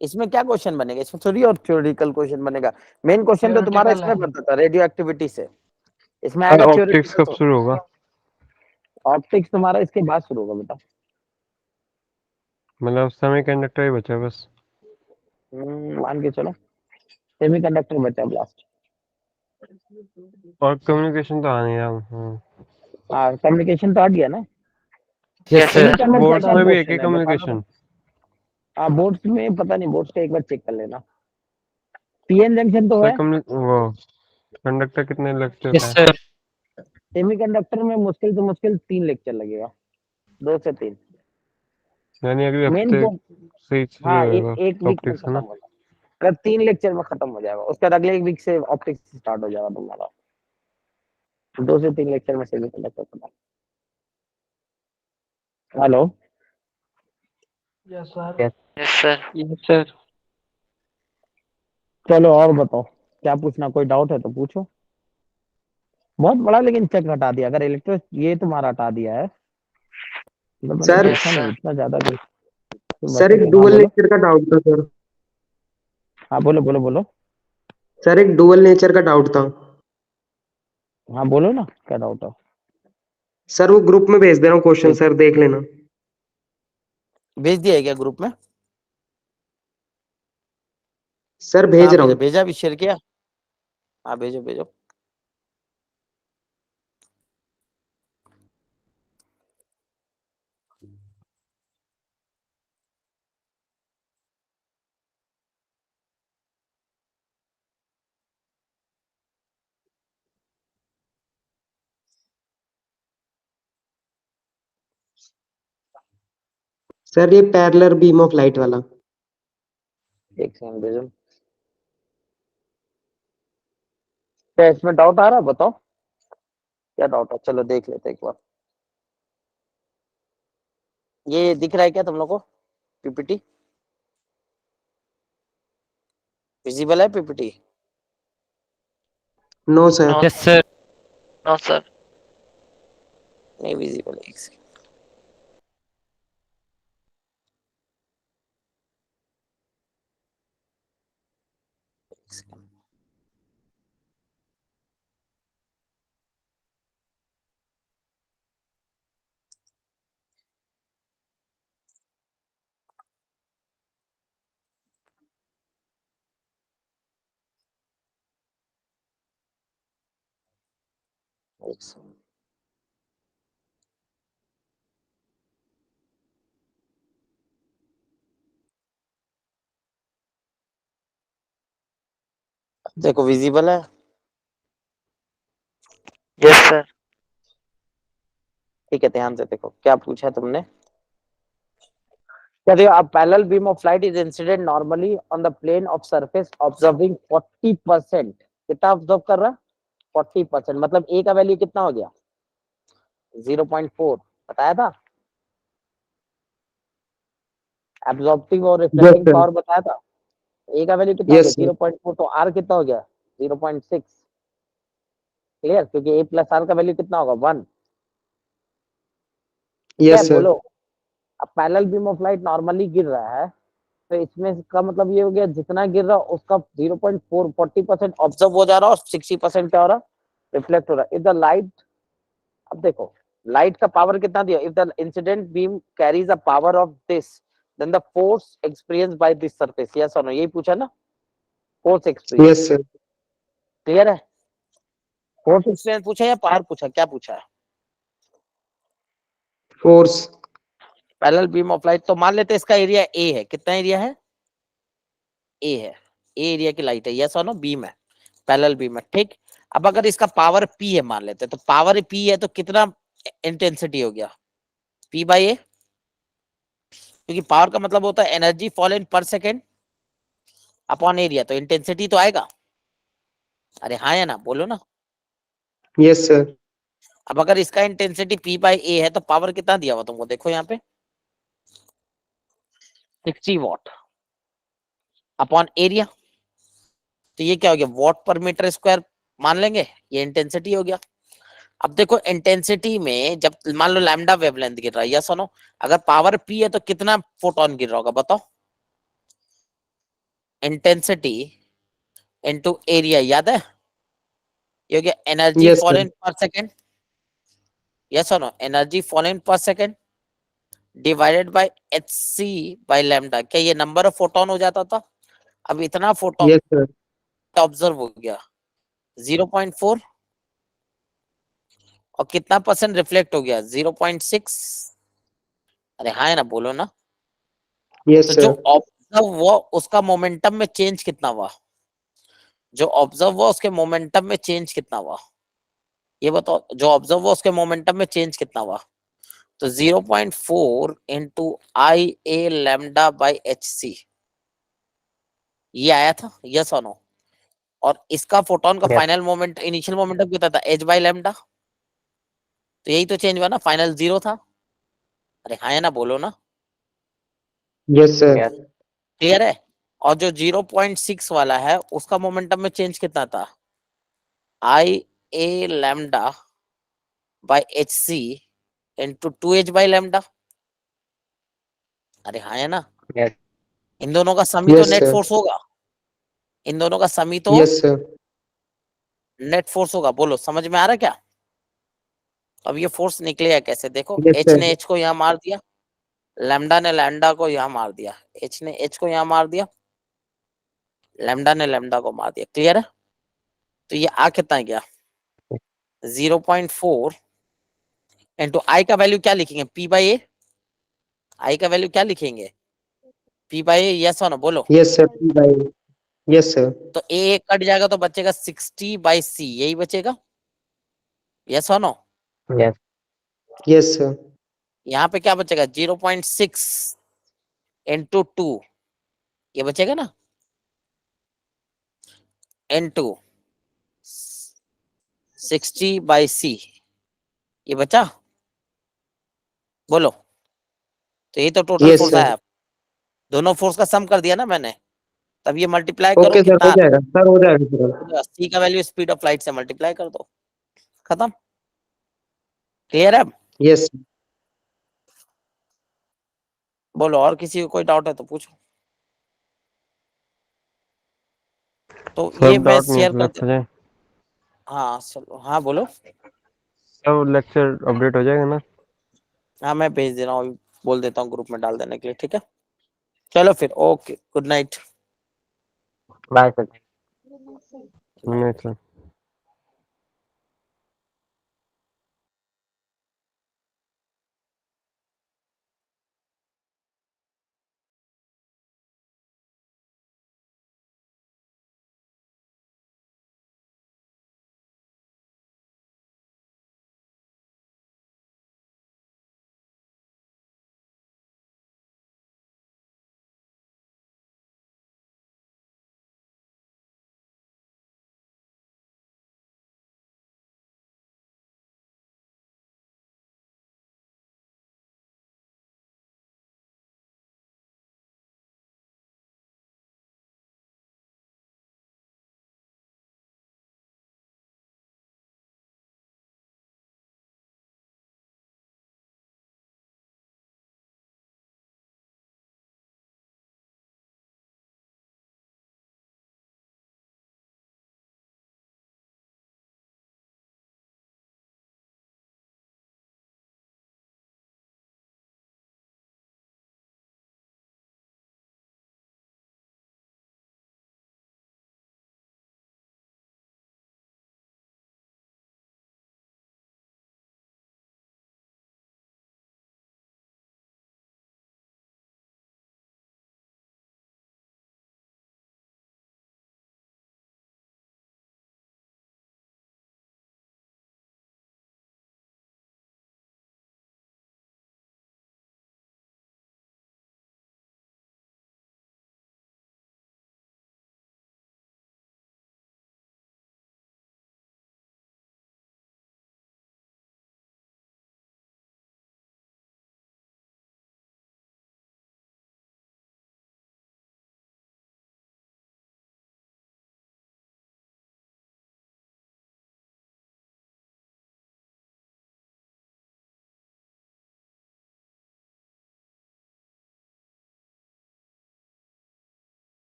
इसमें क्या क्वेश्चन बनेगा, इसमें थोड़ी और थ्योरेटिकल क्वेश्चन बनेगा। मेन क्वेश्चन तो तुम्हारा इसमें बनता था रेडियो एक्टिविटी से, इसमें आएगा ऑप्टिक्स थ्योरेटिकल। कब शुरू होगा? ऑप्टिक्स तुम्हारा इसके बाद शुरू होगा बेटा। मतलब सेमीकंडक्टर ही बचा है बस। मान के चलो सेमीकंडक्टर बचा लास्ट। और कम्युनिकेशन तो आ नहीं रहा। हाँ, कम्युनिकेशन तो हट गया ना। Yes sir. बोर्ड्स में भी एक ही कम्युनिकेशन। हाँ, बोर्ड्स में पता नहीं, बोर्ड्स का एक बार चेक कर लेना। पीएन जंक्शन तो है। वो कंडक्टर कितने लगते यस हैं? सर। सेमीकंडक्टर में मुश्किल से मुश्किल 3 लेक्चर लगेगा, 2 से 3। यानी अगले मेन हफ्ते तो से शुरू हाँ होगा एक वीक में ऑप्टिक्स, है खत्म ना? हो जाएगा, अगर 3 लेक्चर में खत्म हो जाएगा, उसके बाद अगले एक वीक से ऑप्टिक्स स्टार्ट हो जाएगा तुम्हारा, 2 से 3 लेक्चर में सेमीकंडक्टर खत्म। Hello yes sir. Yes sir. चलो और बताओ, क्या पूछना, कोई डाउट है तो पूछो। बहुत बड़ा लेकिन चेक हटा दिया, अगर इलेक्ट्रो ये तुम्हारा हटा दिया है तो मैंने सर देखा नहीं इतना ज्यादा भी। तुम सर एक बताओ, हाँ डुअल बोलो, नेचर का डाउट था सर। हाँ बोलो बोलो बोलो, सर एक डुअल नेचर का डाउट था। हाँ बोलो ना, क्या डाउट है। सर वो ग्रुप में भेज दे रहा हूँ क्वेश्चन, ठीक, सर देख लेना। भेज दिया है क्या ग्रुप में? सर भेज कहाँ रहा भेजा, हूँ। भेजा भी शेयर किया? हाँ भेजो भेजो। सर ये पैरेलल बीम ऑफ लाइट वाला। एक सेकंड भेजो। क्या इसमें डाउट आ रहा है, बताओ क्या डाउट है, चलो देख लेते हैं एक बार। ये दिख रहा है क्या तुम लोग को पीपीटी? विजिबल है PPT? No sir. Yes sir. No sir. नहीं विजिबल है, एक सेकंड। एक सेकंड। एक सेकंड। देखो विजिबल है, यस सर। ठीक है, ध्यान से देखो क्या पूछा है तुमने। क्या देखो, अब parallel beam of light is incident normally on the plane of surface observing 40%। कितना ऑब्जर्व कर रहा है? 40%, मतलब ए का वैल्यू कितना हो गया? 0.4 बताया था। एब्जॉर्प्टिव और यस रिफ्लेक्टिंग सर। पावर बताया था। ए का वैल्यू कितना हो गया? Yes sir. 0.4, तो आर कितना हो गया? 0.6। क्लियर, क्योंकि ए प्लस आर का वैल्यू कितना होगा? 1। ठीक है यस सर। बोलो। अब parallel beam of light normally गिर रहा है, तो इसमें का मतलब ये हो गया जितना गिर रहा उसका 0.4 40% ऑब्जर्व हो जा रहा और 60% क्या हो रहा? रिफ्लेक्ट हो रहा। इफ द लाइट, अब देखो लाइट का पावर कितना दिया, if the incident beam carries a power of this then the force experience by this surface, yes और नो, यही पूछा ना, force experience. Yes sir. Clear है? फोर्स एक्सपीरियंस पूछा या पावर पूछा, क्या पूछा है? Force. Parallel beam of light, तो मान लेते हैं इसका एरिया ए है, कितना एरिया है? ए है, ए एरिया की लाइट है, यस और नो, बीम है, पैरेलल बीम है, ठीक। अब अगर इसका पावर पी है मान लेते हैं, तो पावर पी है तो कितना इंटेंसिटी हो गया? पी बाई ए, क्योंकि पावर का मतलब होता है energy fallen per second upon area, तो इंटेंसिटी तो आएगा। अरे हाँ या ना, बोलो ना। Yes sir. अब अगर इसका इंटेंसिटी पी बाई ए है तो पावर कितना दिया हुआ तुमको, देखो यहाँ पे 60 वॉट अपॉन एरिया, तो ये क्या हो गया? वॉट पर मीटर स्क्वायर मान लेंगे, ये इंटेंसिटी हो गया। अब देखो इंटेंसिटी में जब मान लो लैम्डा वेवलेंथ गिर रहा है, या सुनो, अगर पावर पी है तो कितना फोटोन गिर रहा होगा बताओ? इंटेंसिटी इनटू एरिया, याद है? ये हो गया energy yes sir. Fallen per second, yes और no, energy fallen per second divided by H C by lambda. क्या ये नंबर ऑफ फोटोन हो जाता था? अब इतना फोटोन यस सर। ऑब्जर्व हो गया 0.4, और कितना परसेंट रिफ्लेक्ट हो गया? 0.6। अरे हाँ है ना, बोलो ना। यस तो जो सर। ऑब्जर्व हुआ उसका मोमेंटम में चेंज कितना हुआ? जो ऑब्जर्व हुआ उसके मोमेंटम में चेंज कितना हुआ? ये बताओ, जो ऑब्जर्व हुआ उसके मोमेंटम में चेंज कितना हुआ? तो 0.4 into I A lambda by H C, ये आया था, यस और नो? और इसका फोटोन का Yes. Final moment, initial momentum कितना था? H by lambda. तो यही तो चेंज हुआ ना, फाइनल 0 था। अरे हाँ या ना, बोलो ना। Yes sir. क्लियर है? और जो 0.6 वाला है उसका मोमेंटम में चेंज कितना था? I A lambda by H C into 2h by lambda. अरे हाँ या ना? Yes. इन दोनों का समी तो यस नेट सर। फोर्स होगा, इन दोनों का समी तो यस सर। नेट फोर्स होगा। बोलो समझ में आ रहा है क्या? अब ये फोर्स निकलेगा कैसे? देखो, Yes, एच sir. ने एच को यहाँ मार दिया, लैम्डा ने लैम्डा को यहाँ मार दिया, एच ने एच को यहाँ मार दिया, लैम्डा ने लैम्डा को मार दिया। क्लियर है? तो ये आ कितना गया? 0.4 इंटू आई का वैल्यू क्या लिखेंगे? पी बाई ए। आई का वैल्यू क्या लिखेंगे? पी बाई ए, यस और नो? बोलो। Yes sir. Bye. Yes sir. तो ए कट जाएगा तो बचेगा 60 बाई सी, यही बचेगा, यस और नो? Yes. Yes sir. यहाँ पे क्या बचेगा? 0.6 इंटू 2, ये बचेगा ना, इंटू 60 बाई सी, ये बचा। बोलो। तो ये तो टोटल Yes, फोर्स sir. आया, दोनों फोर्स का सम कर दिया ना मैंने। तब ये मल्टीप्लाई करो ओके सर, कितना, हो जाएगा सर, हो जाएगा सर। सी का वैल्यू स्पीड ऑफ लाइट से मल्टीप्लाई कर दो, खत्म। क्लियर है? यस। बोलो, और किसी को कोई डाउट है तो पूछो। तो ये सब मैं डाउट नहीं शेयर कर क्लियर हो जाए। हाँ चलो, हाँ बोलो। सब लेक्चर अपडेट हो जाएगा ना? हाँ मैं भेज दे रहा हूँ, बोल देता हूँ ग्रुप में डाल देने के लिए, ठीक है? चलो फिर, okay, good night. Bye sir. नहीं सर।